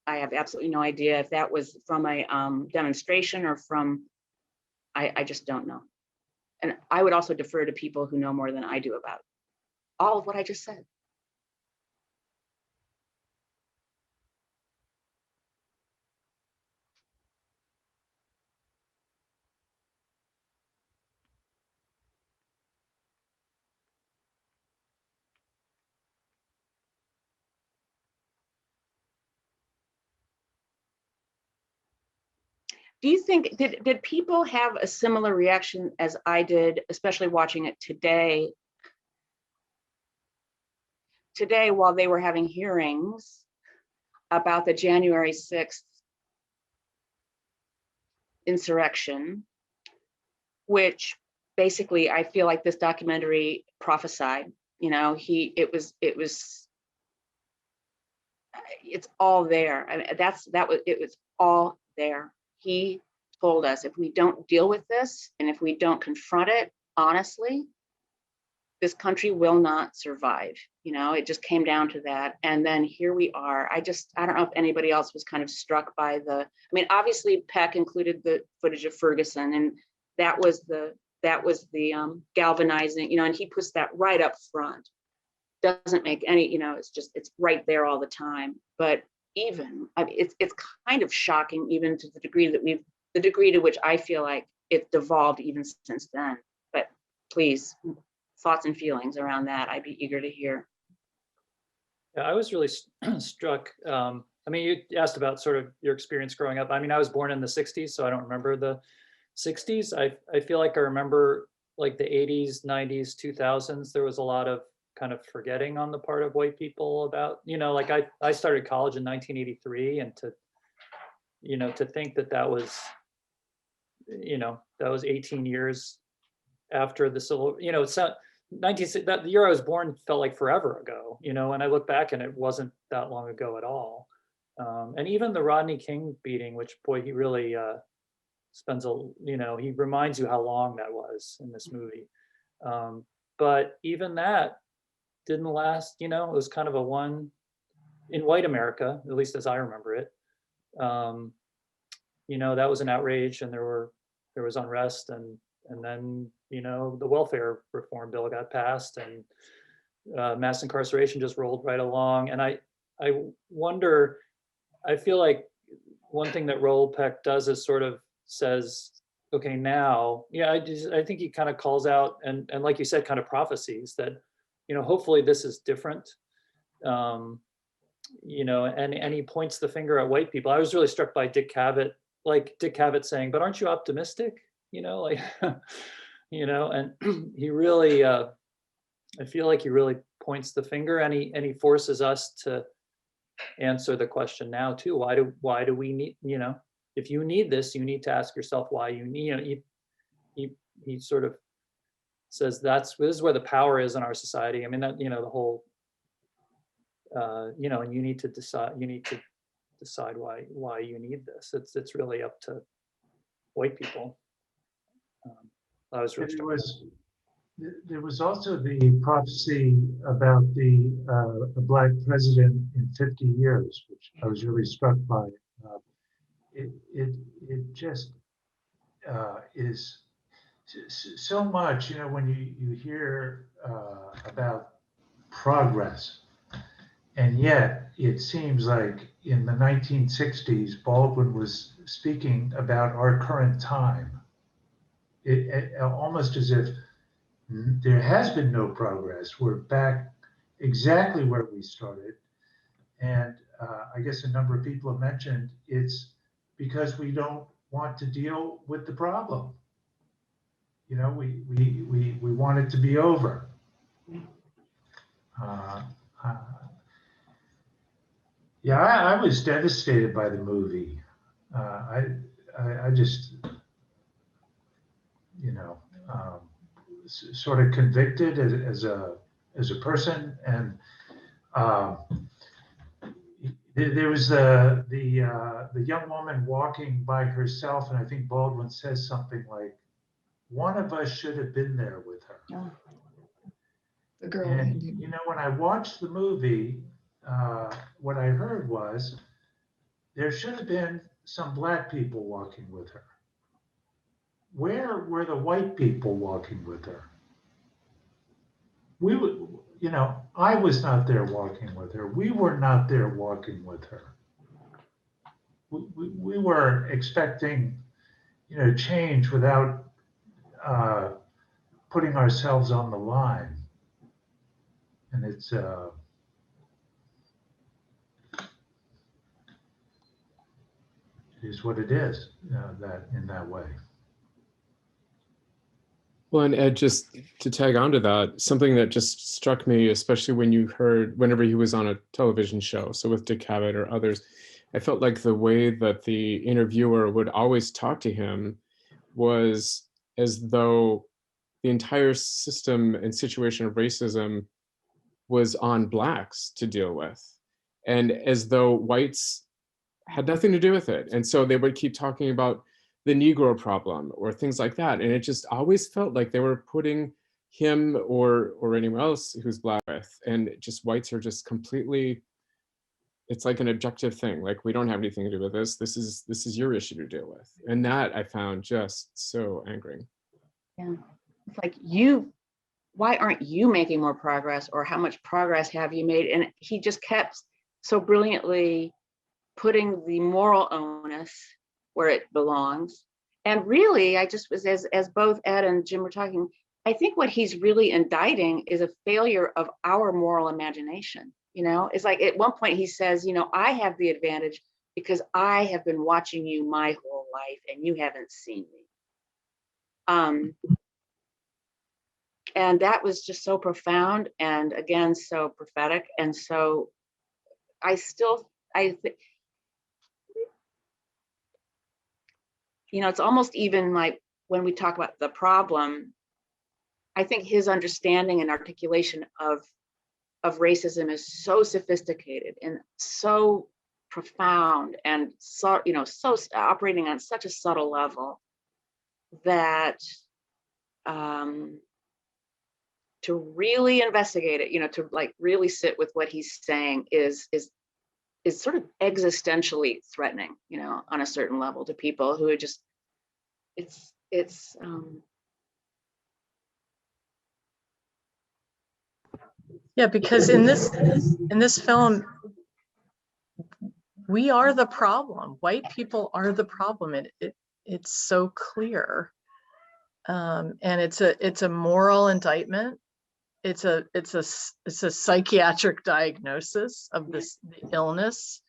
have absolutely no idea if that was from a demonstration or from, I just don't know. And I would also defer to people who know more than I do about all of what I just said. Do you think, did people have a similar reaction as I did, especially watching it today? Today, while they were having hearings about the January 6th insurrection, which basically I feel like this documentary prophesied, you know, it's all there. I mean, it was all there. He told us if we don't deal with this and if we don't confront it honestly, this country will not survive. You know, it just came down to that. And then here we are. I don't know if anybody else was kind of struck by I mean, obviously Peck included the footage of Ferguson, and that was the galvanizing, you know, and he puts that right up front. Doesn't make any, you know, it's right there all the time. But even, I mean, it's kind of shocking even to the degree to which I feel like it's devolved even since then. But please, thoughts and feelings around that, I'd be eager to hear. Yeah, I was really struck. I mean, you asked about sort of your experience growing up. I mean, I was born in the 60s, so I don't remember the 60s. I feel like I remember like the 80s, 90s, 2000s. There was a lot of kind of forgetting on the part of white people about, you know, like I started college in 1983, and to think that was, you know, that was 18 years after the Civil, you know, it's not, that the year I was born felt like forever ago, you know, and I look back and it wasn't that long ago at all. And even the Rodney King beating, which boy, he really spends he reminds you how long that was in this movie. But even that didn't last, you know, it was kind of a one in white America, at least as I remember it. You know, that was an outrage, and there was unrest, and then, you know, the welfare reform bill got passed, and mass incarceration just rolled right along. And I wonder, I feel like one thing that Raoul Peck does is sort of says, okay, now, yeah, I think he kind of calls out, and like you said, kind of prophecies that, you know, hopefully this is different. You know, and he points the finger at white people. I was really struck by Dick Cavett saying, but aren't you optimistic? You know, like, you know, and he really, I feel like he really points the finger, and he forces us to answer the question now too. Why do we need, you know, if you need this, you need to ask yourself why you need, you know, he sort of says this is where the power is in our society. I mean, that, you know, the whole, you know, and you need to decide why you need this. It's really up to white people. I was really struck. There was also the prophecy about the Black president in 50 years, which I was really struck by. It just is so much, you know, when you hear about progress, and yet it seems like in the 1960s, Baldwin was speaking about our current time. It almost as if there has been no progress. We're back exactly where we started. And I guess a number of people have mentioned it's because we don't want to deal with the problem. You know, we want it to be over. Yeah, I was devastated by the movie. I just, you know, sort of convicted as a person, and there was the young woman walking by herself, and I think Baldwin says something like, one of us should have been there with her. Oh, the girl. And, when I watched the movie, what I heard was there should have been some Black people walking with her. Where were the white people walking with her? We would, I was not there walking with her. We were not there walking with her. We were expecting, change without putting ourselves on the line. And it is what it is, that in that way. Well, and Ed, just to tag onto that, something that just struck me, especially whenever he was on a television show, so with Dick Cavett or others, I felt like the way that the interviewer would always talk to him was as though the entire system and situation of racism was on Blacks to deal with, and as though whites had nothing to do with it. And so they would keep talking about the Negro problem or things like that. And it just always felt like they were putting him or anyone else who's Black with, and just whites are just completely, it's like an objective thing. Like, we don't have anything to do with this. This is your issue to deal with. And that I found just so angering. Yeah. It's like, why aren't you making more progress, or how much progress have you made? And he just kept so brilliantly putting the moral onus where it belongs. And really, I just was, as both Ed and Jim were talking, I think what he's really indicting is a failure of our moral imagination. It's like at one point he says, I have the advantage because I have been watching you my whole life and you haven't seen me. And that was just so profound, and again, so prophetic. And so I think, it's almost even like when we talk about the problem, I think his understanding and articulation of racism is so sophisticated and so profound, and so operating on such a subtle level that to really investigate it, to like really sit with what he's saying is sort of existentially threatening, on a certain level to people who are just, Yeah, because in this film, we are the problem. White people are the problem. It's so clear, and it's a moral indictment. It's a psychiatric diagnosis of the illness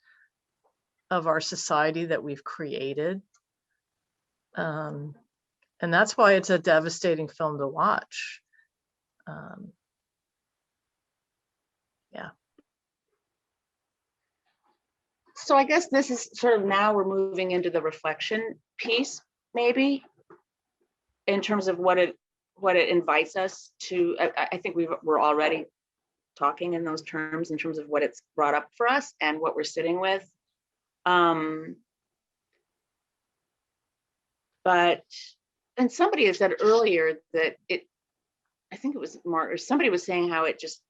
of our society that we've created, and that's why it's a devastating film to watch. Yeah. So I guess this is sort of, now we're moving into the reflection piece, maybe, in terms of what it invites us to. I think we're already talking in those terms, in terms of what it's brought up for us and what we're sitting with. But, and somebody has said earlier that I think it was Mark, or somebody was saying how it just,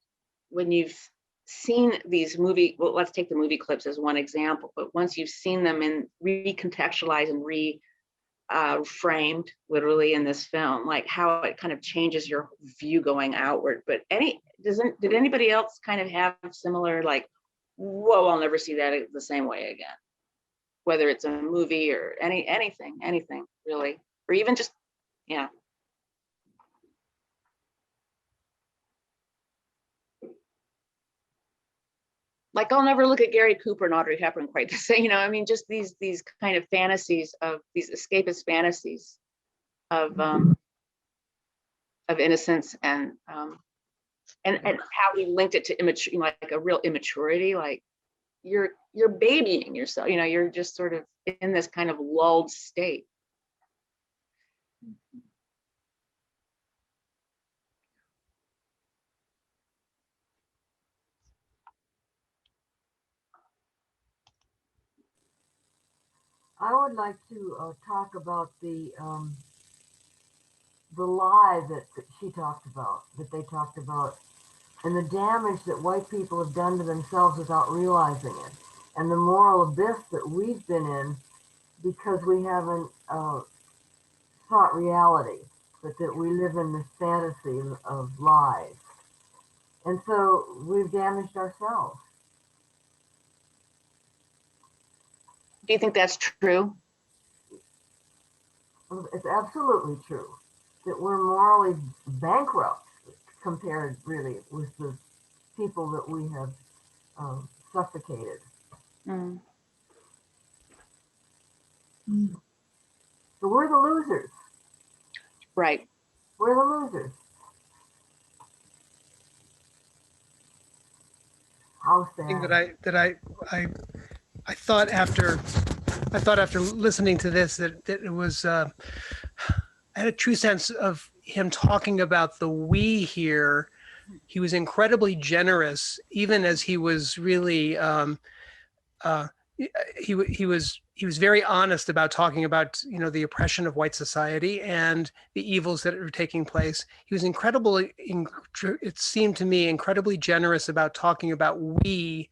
when you've seen these well, let's take the movie clips as one example, but once you've seen them and recontextualized and framed literally in this film, like how it kind of changes your view going outward. But did anybody else kind of have similar, like, whoa, I'll never see that the same way again, whether it's a movie or anything really, or even just, yeah. Like, I'll never look at Gary Cooper and Audrey Hepburn quite the same, I mean, just these kind of fantasies, of these escapist fantasies of innocence, and how he linked it to immature, like a real immaturity, like you're babying yourself, you're just sort of in this kind of lulled state. I would like to talk about the the lie that she talked about, that they talked about, and the damage that white people have done to themselves without realizing it, and the moral abyss that we've been in because we haven't sought reality, but that we live in this fantasy of lies. And so we've damaged ourselves. Do you think that's true? It's absolutely true that we're morally bankrupt compared really with the people that we have suffocated. Mm. So we're the losers. Right. We're the losers. How sad. Thing I thought after listening to this that it was I had a true sense of him talking about the we here. He was incredibly generous, even as he was really he was very honest about talking about, you know, the oppression of white society and the evils that are taking place. He was it seemed to me, incredibly generous about talking about we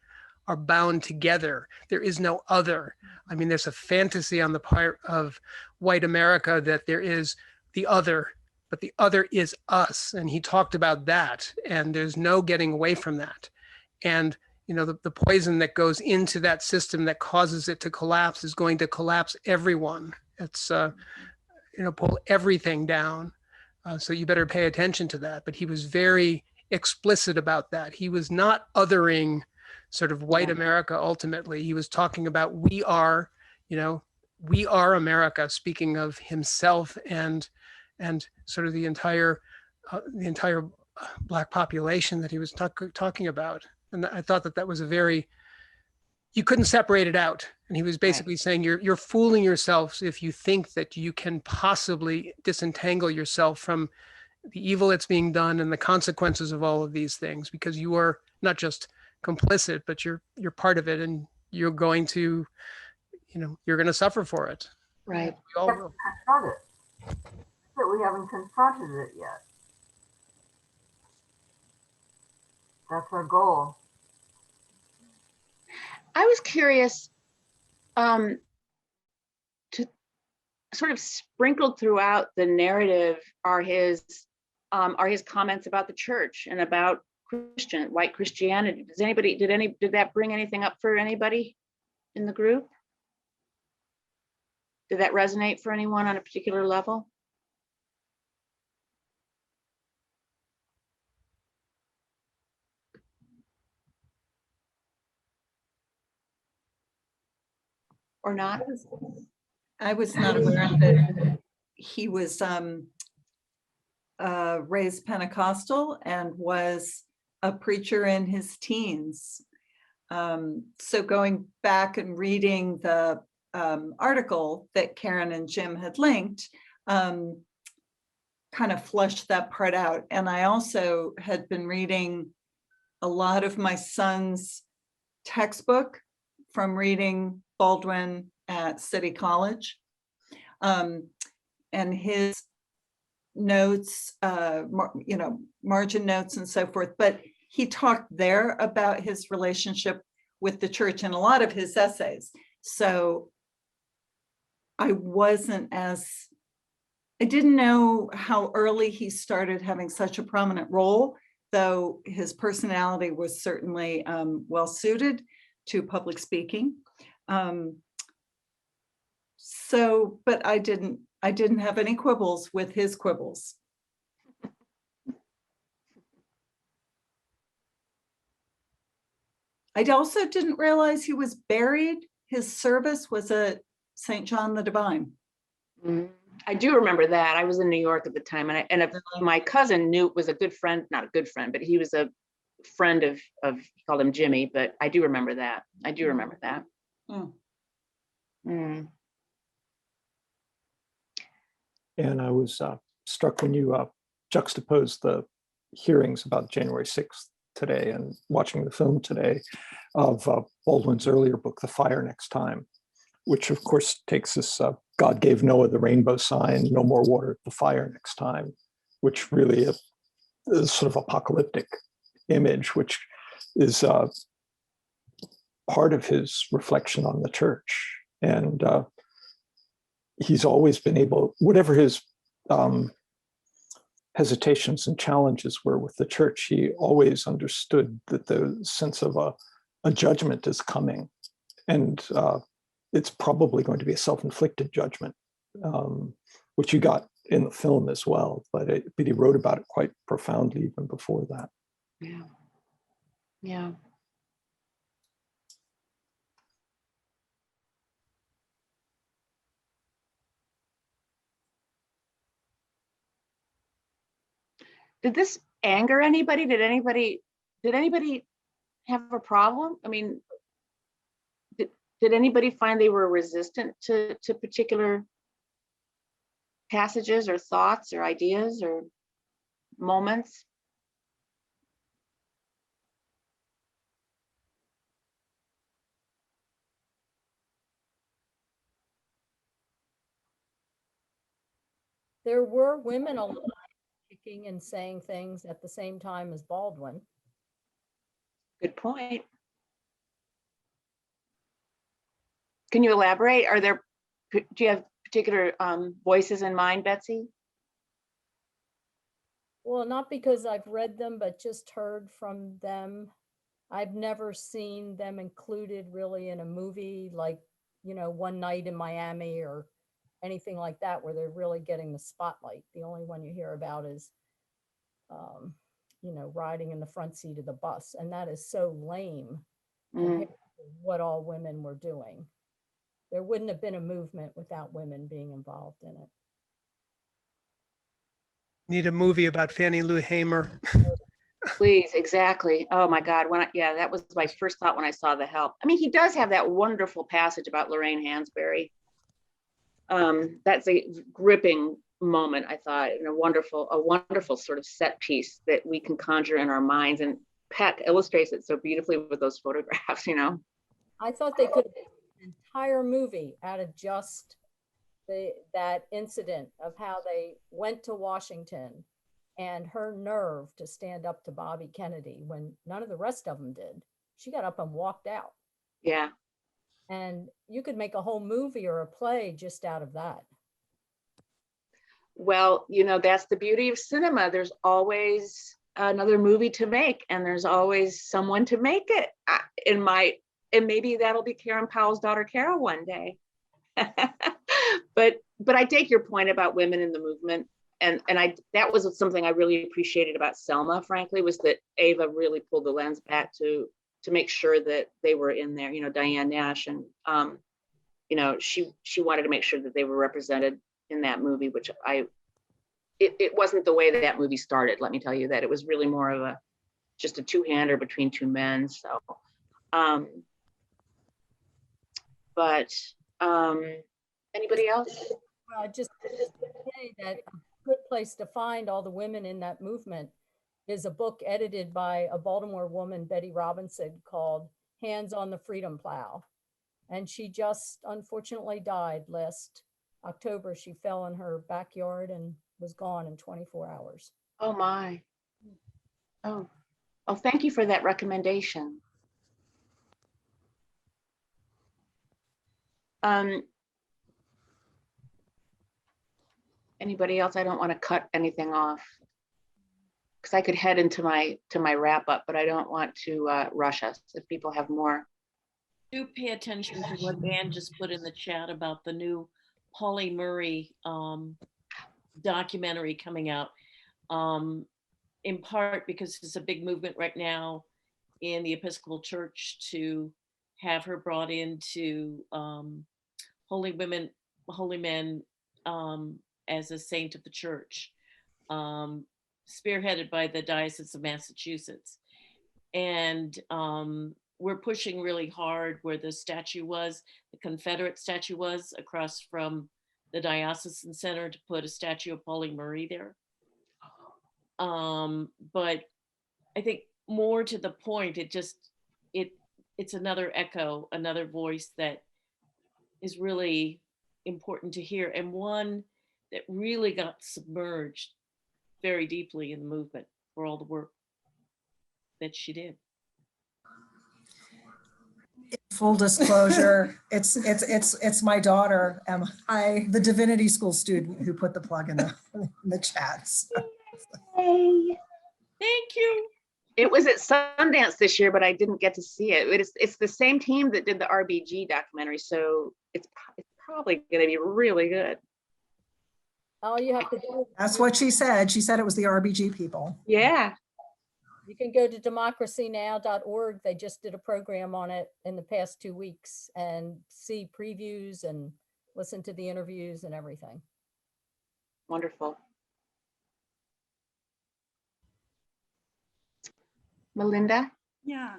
are bound together. There is no other. I mean, there's a fantasy on the part of white America that there is the other, but the other is us. And he talked about that, and there's no getting away from that. And you know, the poison that goes into that system that causes it to collapse is going to collapse everyone. It's, you know, pull everything down. So you better pay attention to that. But he was very explicit about that. He was not othering sort of white America ultimately. He was talking about we are, you know, we are America, speaking of himself and sort of the entire Black population that he was talking about. And I thought that was a very, you couldn't separate it out. And he was basically saying, you're fooling yourselves if you think that you can possibly disentangle yourself from the evil that's being done and the consequences of all of these things, because you are not just complicit, but you're part of it, and you're going to, you know, you're going to suffer for it. Right. We all will. Confront it. But we haven't confronted it yet. That's our goal. I was curious, to sort of sprinkled throughout the narrative are his comments about the church and about white Christianity. Did that bring anything up for anybody in the group? Did that resonate for anyone on a particular level? Or not? I was not aware that he was raised Pentecostal and was a preacher in his teens. So going back and reading the article that Karen and Jim had linked, kind of flushed that part out. And I also had been reading a lot of my son's textbook from reading Baldwin at City College, and his notes, you know, margin notes and so forth. But he talked there about his relationship with the church in a lot of his essays. So I didn't know how early he started having such a prominent role, though his personality was certainly well suited to public speaking. But I didn't have any quibbles with his quibbles. I also didn't realize he was buried. His service was at St. John the Divine. Mm-hmm. I do remember that. I was in New York at the time, and my cousin was a good friend, not a good friend, but he was a friend of he called him Jimmy, but I do remember that. Mm. Mm. And I was struck when you juxtaposed the hearings about January 6th today and watching the film today of Baldwin's earlier book, The Fire Next Time, which of course takes this God gave Noah the rainbow sign, no more water at the fire next time, which really is sort of apocalyptic image, which is part of his reflection on the church. And he's always been able, whatever his hesitations and challenges were with the church, he always understood that the sense of a judgment is coming. And it's probably going to be a self-inflicted judgment, which you got in the film as well. But he wrote about it quite profoundly even before that. Yeah. Yeah. Did this anger anybody? Did anybody have a problem? I mean, did anybody find they were resistant to particular passages or thoughts or ideas or moments? There were women alive kicking and saying things at the same time as Baldwin. Good point. Can you elaborate? Do you have particular voices in mind, Betsy? Well, not because I've read them, but just heard from them. I've never seen them included really in a movie like, One Night in Miami or anything like that, where they're really getting the spotlight. The only one you hear about is, riding in the front seat of the bus. And that is so lame compared to what all women were doing. There wouldn't have been a movement without women being involved in it. Need a movie about Fannie Lou Hamer. Please, exactly. Oh my God. That was my first thought when I saw The Help. I mean, he does have that wonderful passage about Lorraine Hansberry. That's a gripping moment, I thought, and a wonderful sort of set piece that we can conjure in our minds. And Peck illustrates it so beautifully with those photographs, I thought they could have made an entire movie out of just that incident of how they went to Washington and her nerve to stand up to Bobby Kennedy when none of the rest of them did. She got up and walked out. Yeah. And you could make a whole movie or a play just out of that. Well, that's the beauty of cinema. There's always another movie to make, and there's always someone to make it. And maybe that'll be Karen Powell's daughter, Carol, one day. But I take your point about women in the movement. And that was something I really appreciated about Selma, frankly, was that Ava really pulled the lens back to make sure that they were in there, Diane Nash. And, she wanted to make sure that they were represented in that movie, which it wasn't the way that movie started. Let me tell you that it was really more of just a two-hander between two men. So, anybody else? Well, just to say that a good place to find all the women in that movement is a book edited by a Baltimore woman, Betty Robinson, called Hands on the Freedom Plow. And she just unfortunately died last October. She fell in her backyard and was gone in 24 hours. Oh my. Oh, thank you for that recommendation. Anybody else? I don't want to cut anything off because I could head into my wrap up, but I don't want to rush us if people have more. Do pay attention to what Dan just put in the chat about the new Pauli Murray documentary coming out, in part because it's a big movement right now in the Episcopal Church to have her brought into holy men as a saint of the church, spearheaded by the Diocese of Massachusetts. And we're pushing really hard where the statue was, the Confederate statue was, across from the Diocesan Center, to put a statue of Pauli Murray there. But I think more to the point, it's another echo, another voice that is really important to hear, and one that really got submerged very deeply in the movement for all the work that she did. Full disclosure, it's my daughter, Emma, the divinity school student who put the plug in the chats. Yay. Thank you. It was at Sundance this year, but I didn't get to see it. It's the same team that did the RBG documentary, so it's probably going to be really good. All you have to do. That's what she said. She said it was the RBG people. Yeah. You can go to democracynow.org. They just did a program on it in the past 2 weeks and see previews and listen to the interviews and everything. Wonderful. Melinda? Yeah,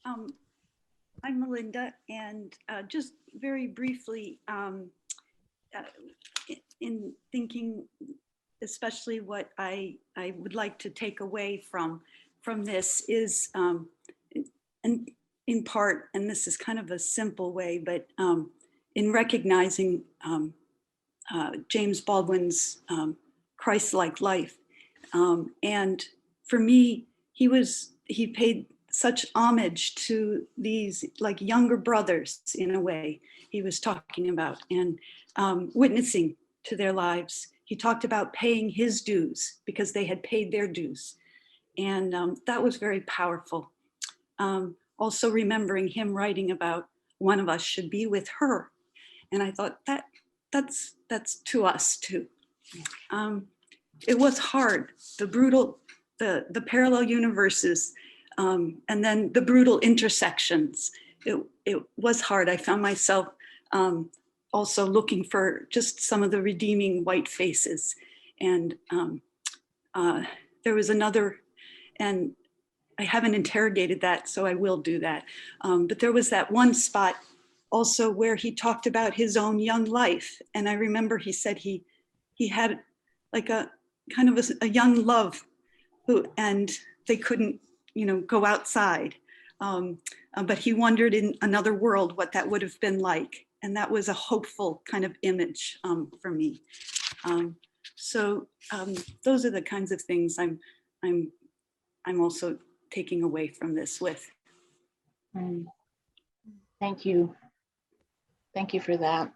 I'm Melinda, and just very briefly, in thinking, especially what I would like to take away from this is, and in part, and this is kind of a simple way, but in recognizing James Baldwin's Christ-like life, and for me, he paid such homage to these like younger brothers in a way he was talking about, and witnessing to their lives. He talked about paying his dues because they had paid their dues. And that was very powerful. Also remembering him writing about one of us should be with her. And I thought that's to us too. It was hard, the brutal, the parallel universes, and then the brutal intersections. It was hard. I found myself also looking for just some of the redeeming white faces. And there was another, and I haven't interrogated that, so I will do that. But there was that one spot also where he talked about his own young life. And I remember he said he had like a kind of a young love and they couldn't, go outside. But he wondered in another world what that would have been like. And that was a hopeful kind of image for me. So those are the kinds of things I'm also taking away from this with. Thank you. Thank you for that.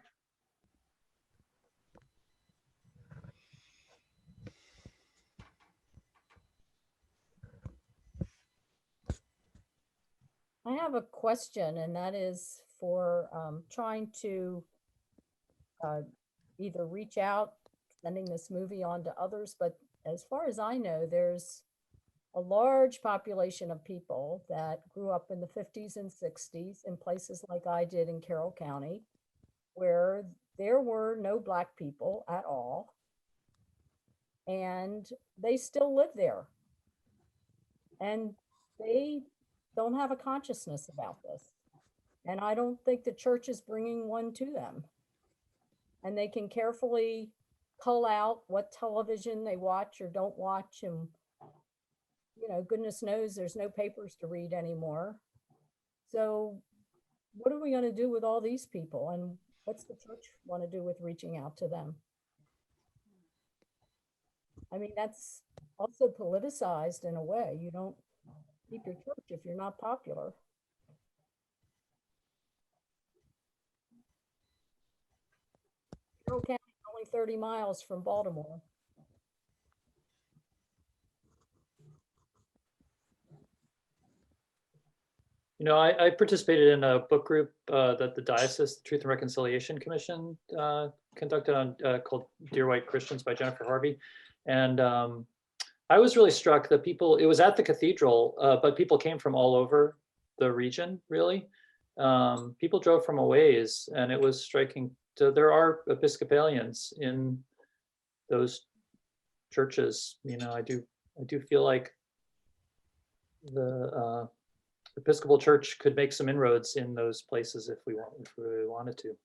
I have a question, and that is for trying to either reach out, sending this movie on to others, but as far as I know, there's a large population of people that grew up in the 50s and 60s in places like I did in Carroll County, where there were no Black people at all, and they still live there. And they don't have a consciousness about this. And I don't think the church is bringing one to them. And they can carefully cull out what television they watch or don't watch. And, goodness knows there's no papers to read anymore. So what are we going to do with all these people? And what's the church want to do with reaching out to them? I mean, that's also politicized in a way. You don't keep your church if you're not popular. Carroll County is only 30 miles from Baltimore. I participated in a book group that the Diocese Truth and Reconciliation Commission conducted on called Dear White Christians by Jennifer Harvey. And I was really struck that it was at the Cathedral, but people came from all over the region, really. People drove from a ways, and it was striking. There are Episcopalians in those churches. I do feel like the Episcopal Church could make some inroads in those places if we really wanted to.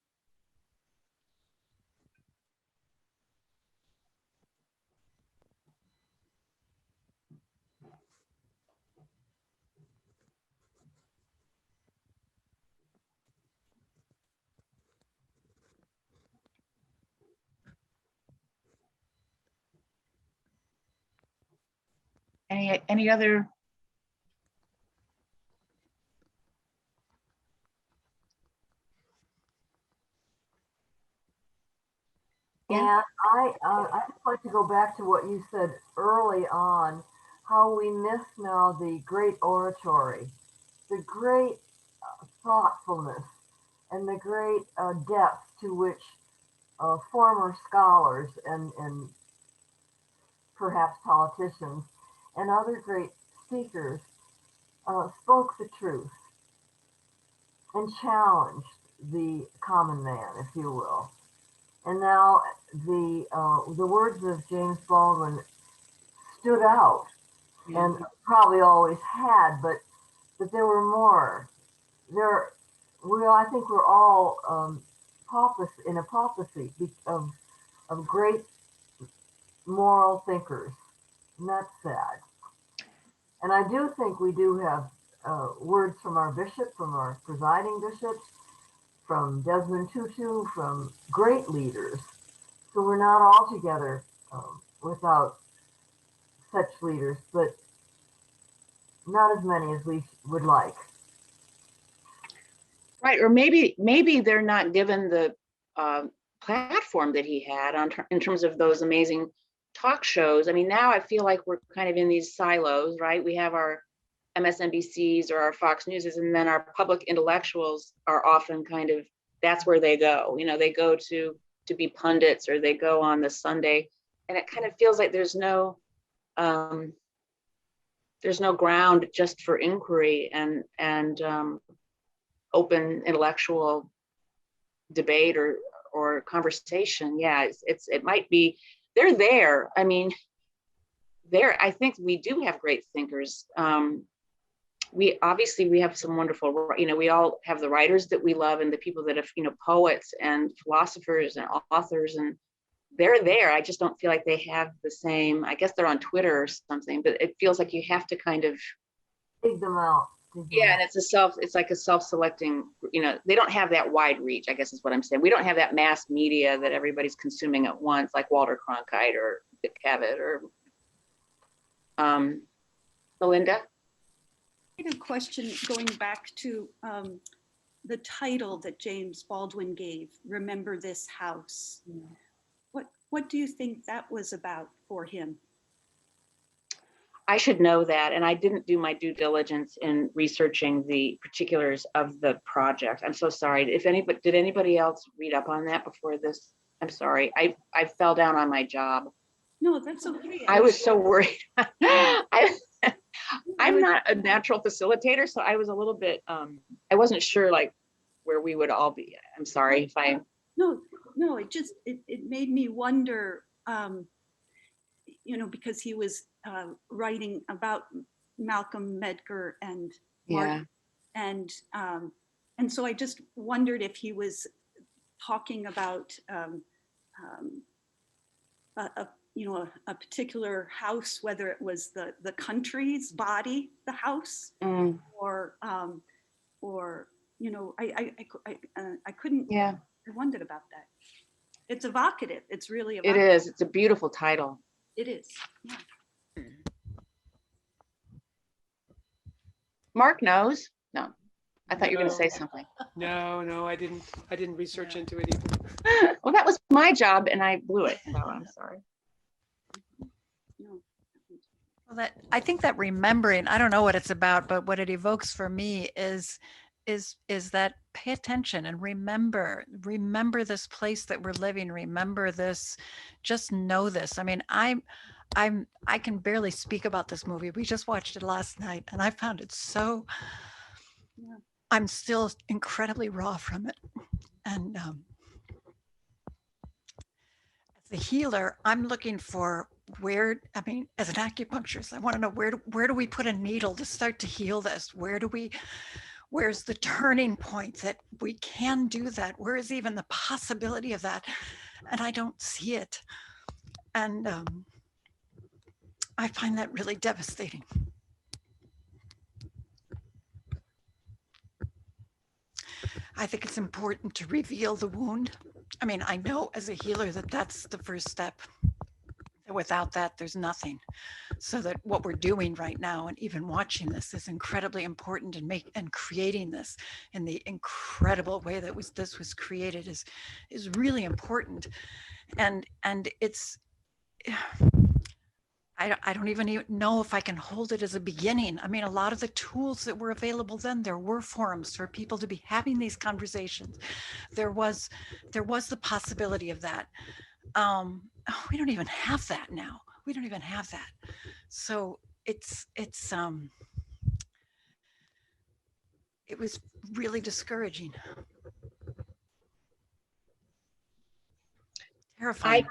Any other? And I'd like to go back to what you said early on, how we miss now the great oratory, the great thoughtfulness, and the great depth to which former scholars and perhaps politicians and other great speakers spoke the truth and challenged the common man, if you will. And now the words of James Baldwin stood out, and probably always had, but there were more. I think we're all in apostasy of great moral thinkers, and that's sad. And I do think we do have words from our bishop, from our presiding bishops, from Desmond Tutu, from great leaders. So we're not altogether without such leaders, but not as many as we would like. Right, or maybe they're not given the platform that he had in terms of those amazing talk shows. I mean, now I feel like we're kind of in these silos, right? We have our MSNBCs or our Fox Newses, and then our public intellectuals are often kind of, that's where they go. You know, they go to be pundits, or they go on the Sunday, and it kind of feels like there's no ground just for inquiry and open intellectual debate or conversation. Yeah, it might be, they're there. I mean, I think we do have great thinkers. We have some wonderful, we all have the writers that we love, and the people that have, poets and philosophers and authors, and they're there. I just don't feel like they have the same, I guess they're on Twitter or something, but it feels like you have to kind of dig them out. Yeah, and it's like a self-selecting, they don't have that wide reach, I guess is what I'm saying. We don't have that mass media that everybody's consuming at once, like Walter Cronkite or Dick Cavett or Melinda. I had a question going back to the title that James Baldwin gave, Remember This House. Yeah. What do you think that was about for him? I should know that, and I didn't do my due diligence in researching the particulars of the project. I'm so sorry. Did anybody else read up on that before this? I'm sorry. I fell down on my job. No, that's okay. I was so worried. I'm not a natural facilitator, so I was a little bit, I wasn't sure like where we would all be. I'm sorry if I. No, it made me wonder, because he was writing about Malcolm, Medgar, and Martin, and so I just wondered if he was talking about a particular house, whether it was the country's body, the house, or I couldn't. Yeah, I wondered about that. It's evocative. It's really evocative. It is. It's a beautiful title. It is. Yeah. Mark knows. No, I thought you were going to say something. No, I didn't research into it either. Well, that was my job, and I blew it. So I'm sorry. Well, I think that remembering, I don't know what it's about, but what it evokes for me is that pay attention and remember this place that we're living. Remember this. Just know this. I mean, I can barely speak about this movie. We just watched it last night, and I found it so. Yeah. I'm still incredibly raw from it, and as a healer, I'm looking for as an acupuncturist, I want to know where do we put a needle to start to heal this? Where's the turning point that we can do that? Where is even the possibility of that? And I don't see it. And I find that really devastating. I think it's important to reveal the wound. I mean, I know as a healer that that's the first step. Without that, there's nothing. so that what we're doing right now and even watching this is incredibly important, and creating this in the incredible way that this was created is really important. And it's, I don't even know if I can hold it as a beginning. I mean, a lot of the tools that were available then, there were forums for people to be having these conversations. There was the possibility of that. We don't even have that now. We don't even have that. So it was really discouraging. Terrifying.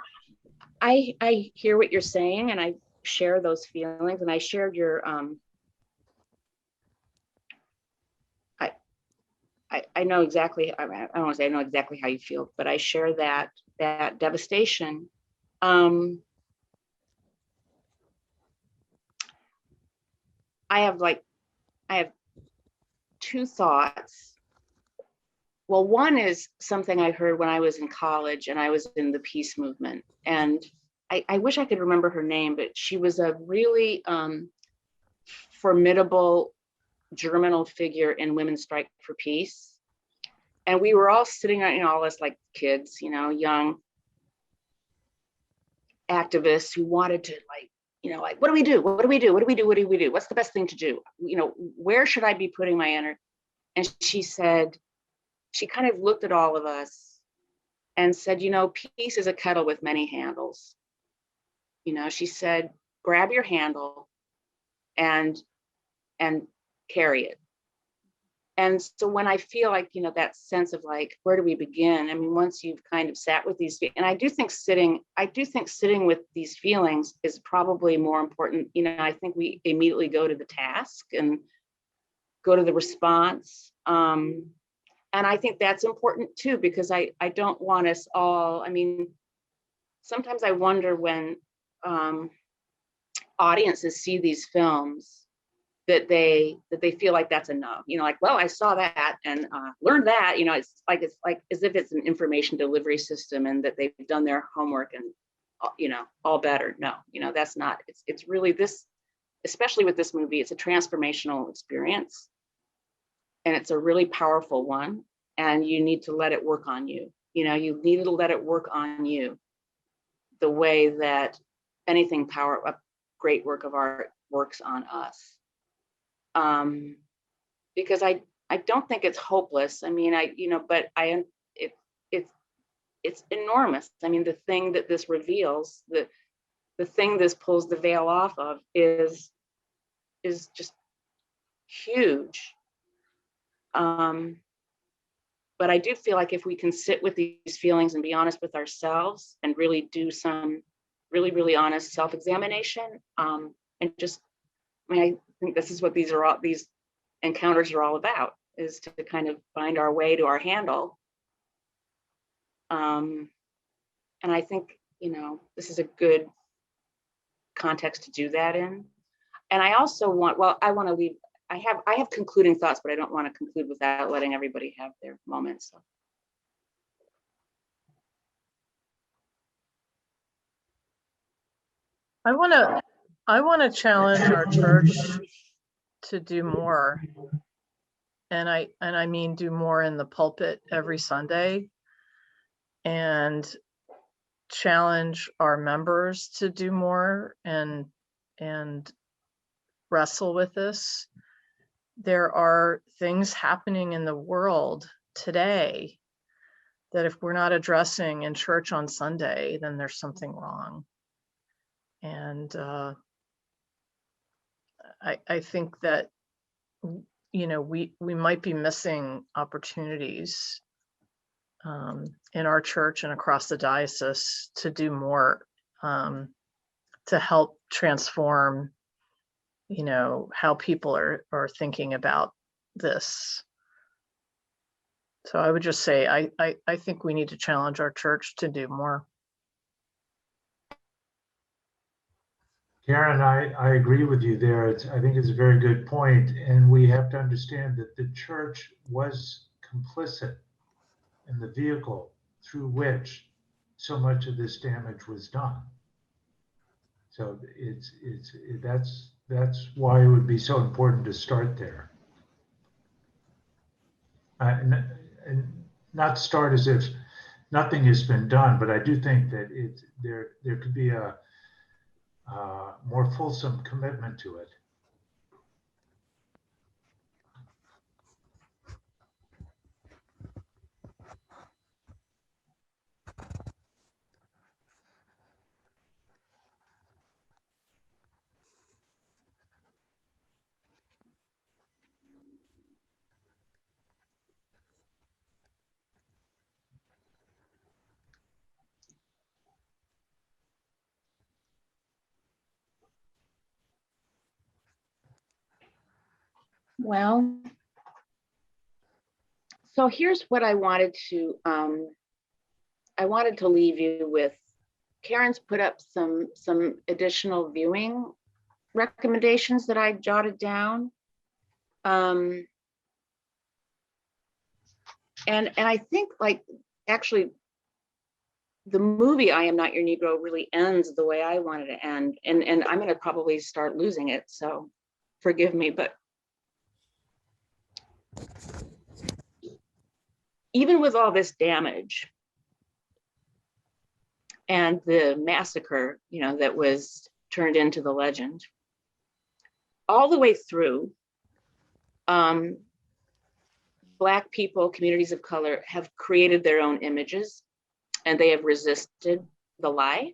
I hear what you're saying, and I share those feelings, and I shared your I know exactly, I don't want to say I know exactly how you feel, but I share that devastation. I have two thoughts. Well, one is something I heard when I was in college and I was in the peace movement. And I wish I could remember her name, but she was a really formidable germinal figure in Women's Strike for Peace. And we were all sitting around, all us like kids, young activists who wanted to what do we do? What do we do? What do we do? What do we do? What's the best thing to do? Where should I be putting my energy? And she said, she kind of looked at all of us and said, peace is a kettle with many handles. She said, grab your handle and carry it. And so when I feel like, that sense of like, where do we begin? I mean, once you've kind of sat with these, and I do think sitting with these feelings is probably more important. I think we immediately go to the task and go to the response. And I think that's important too, because I don't want us all, I mean, sometimes I wonder when audiences see these films that they feel like that's enough, like, well, I saw that and learned that, it's like as if it's an information delivery system and that they've done their homework and, all better. No, that's not, it's really this, especially with this movie, it's a transformational experience and it's a really powerful one, and you need to let it work on you. You need to let it work on you the way that anything a great work of art works on us. Because I don't think it's hopeless. I mean, but it's enormous. I mean, the thing that this reveals, the thing this pulls the veil off of is just huge. But I do feel like if we can sit with these feelings and be honest with ourselves and really do some really, really honest self-examination, and just, I mean, I think this is what these encounters are all about, is to kind of find our way to our handle. And I think, this is a good context to do that in. And I also I have concluding thoughts, but I don't want to conclude without letting everybody have their moments. So. I want to challenge our church to do more. And I mean do more in the pulpit every Sunday, and challenge our members to do more and wrestle with this. There are things happening in the world today that if we're not addressing in church on Sunday, then there's something wrong. And I think that, we might be missing opportunities in our church and across the diocese to do more to help transform, how people are thinking about this. So I would just say, I think we need to challenge our church to do more. Karen, I agree with you there. I think it's a very good point. And we have to understand that the church was complicit in the vehicle through which so much of this damage was done. So that's why it would be so important to start there. And not start as if nothing has been done, but I do think that there could be a more fulsome commitment to it. Well, so here's what I wanted to leave you with. Karen's put up some additional viewing recommendations that I jotted down. And I think, like, actually the movie I Am Not Your Negro really ends the way I wanted to end. And I'm gonna probably start losing it, so forgive me, but even with all this damage and the massacre, you know, that was turned into the legend, all the way through, Black people, communities of color have created their own images and they have resisted the lie.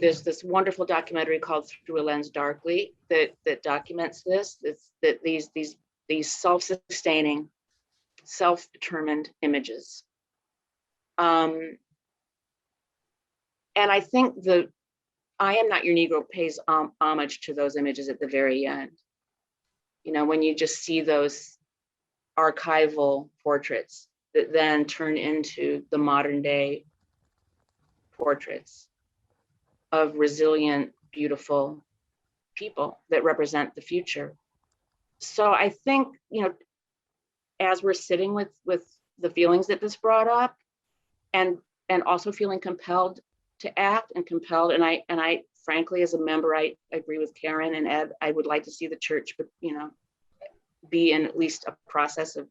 There's this wonderful documentary called Through a Lens Darkly that documents this. It's that these self-sustaining, self-determined images. And I think the I Am Not Your Negro pays homage to those images at the very end. You know, when you just see those archival portraits that then turn into the modern day portraits of resilient, beautiful people that represent the future. So I think, you know, as we're sitting with the feelings that this brought up, and also feeling compelled to act and compelled, and I frankly, as a member, I agree with Karen and Ed. I would like to see the church, but you know, be in at least a process of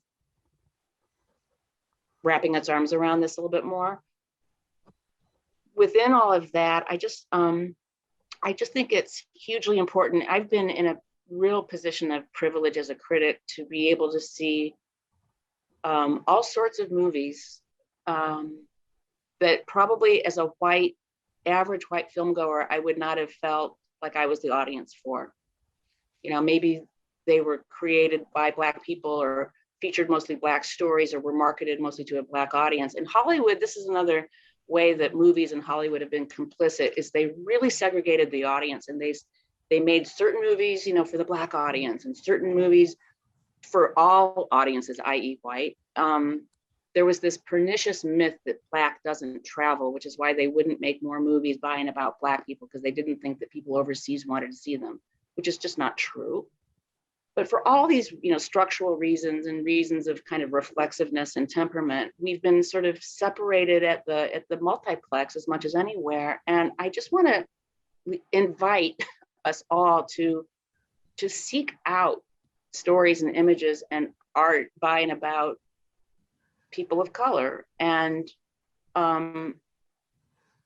wrapping its arms around this a little bit more. Within all of that, I just think it's hugely important. I've been in a real position of privilege as a critic to be able to see all sorts of movies that probably as a average white film goer, I would not have felt like I was the audience for. You know, maybe they were created by Black people or featured mostly Black stories or were marketed mostly to a Black audience. In Hollywood, this is another way that movies in Hollywood have been complicit, is they really segregated the audience, and they made certain movies, you know, for the Black audience and certain movies for all audiences, i.e. white. There was this pernicious myth that Black doesn't travel, which is why they wouldn't make more movies by and about Black people, because they didn't think that people overseas wanted to see them, which is just not true. But for all these, you know, structural reasons and reasons of kind of reflexiveness and temperament, we've been sort of separated at the multiplex as much as anywhere. And I just want to invite us all to seek out stories and images and art by and about people of color and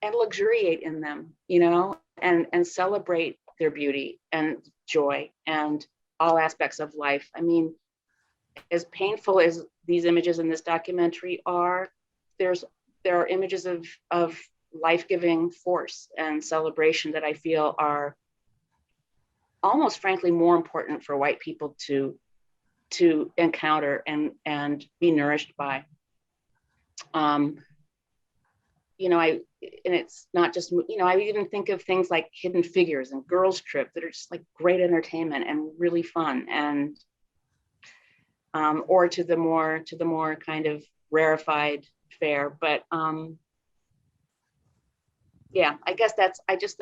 luxuriate in them, you know, and celebrate their beauty and joy and all aspects of life. I mean, as painful as these images in this documentary are, there are images of life-giving force and celebration that I feel are almost frankly more important for white people to encounter and be nourished by. You know, and it's not just, you know, I even think of things like Hidden Figures and Girls Trip that are just like great entertainment and really fun, and or to the more kind of rarefied fare. But yeah, I guess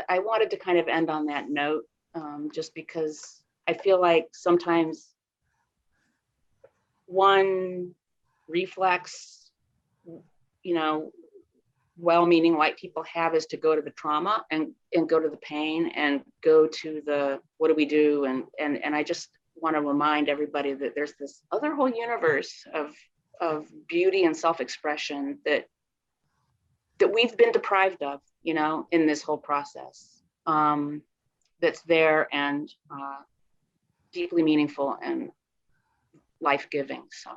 I wanted to kind of end on that note, just because I feel like sometimes one reflex, you know, well-meaning white people have is to go to the trauma and go to the pain and go to the, what do we do? And I just want to remind everybody that there's this other whole universe of beauty and self-expression that we've been deprived of, you know, in this whole process, that's there and deeply meaningful and life-giving. So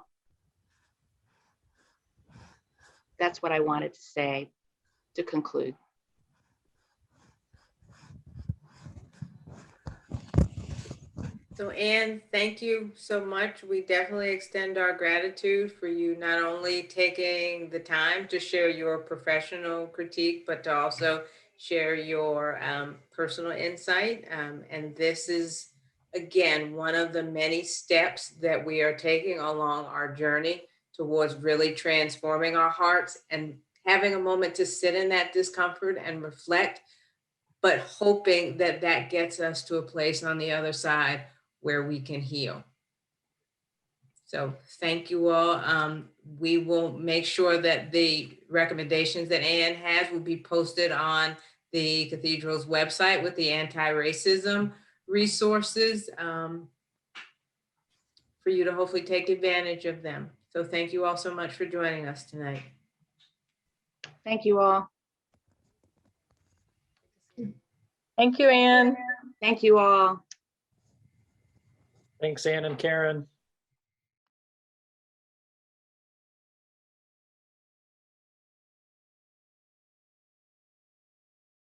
that's what I wanted to say to conclude. So Anne, thank you so much. We definitely extend our gratitude for you not only taking the time to share your professional critique, but to also share your personal insight. And this is, again, one of the many steps that we are taking along our journey towards really transforming our hearts and having a moment to sit in that discomfort and reflect, but hoping that that gets us to a place on the other side where we can heal. So thank you all. We will make sure that the recommendations that Anne has will be posted on the Cathedral's website with the anti-racism resources for you to hopefully take advantage of them. So thank you all so much for joining us tonight. Thank you all. Thank you, Anne. Thank you all. Thanks, Anne and Karen.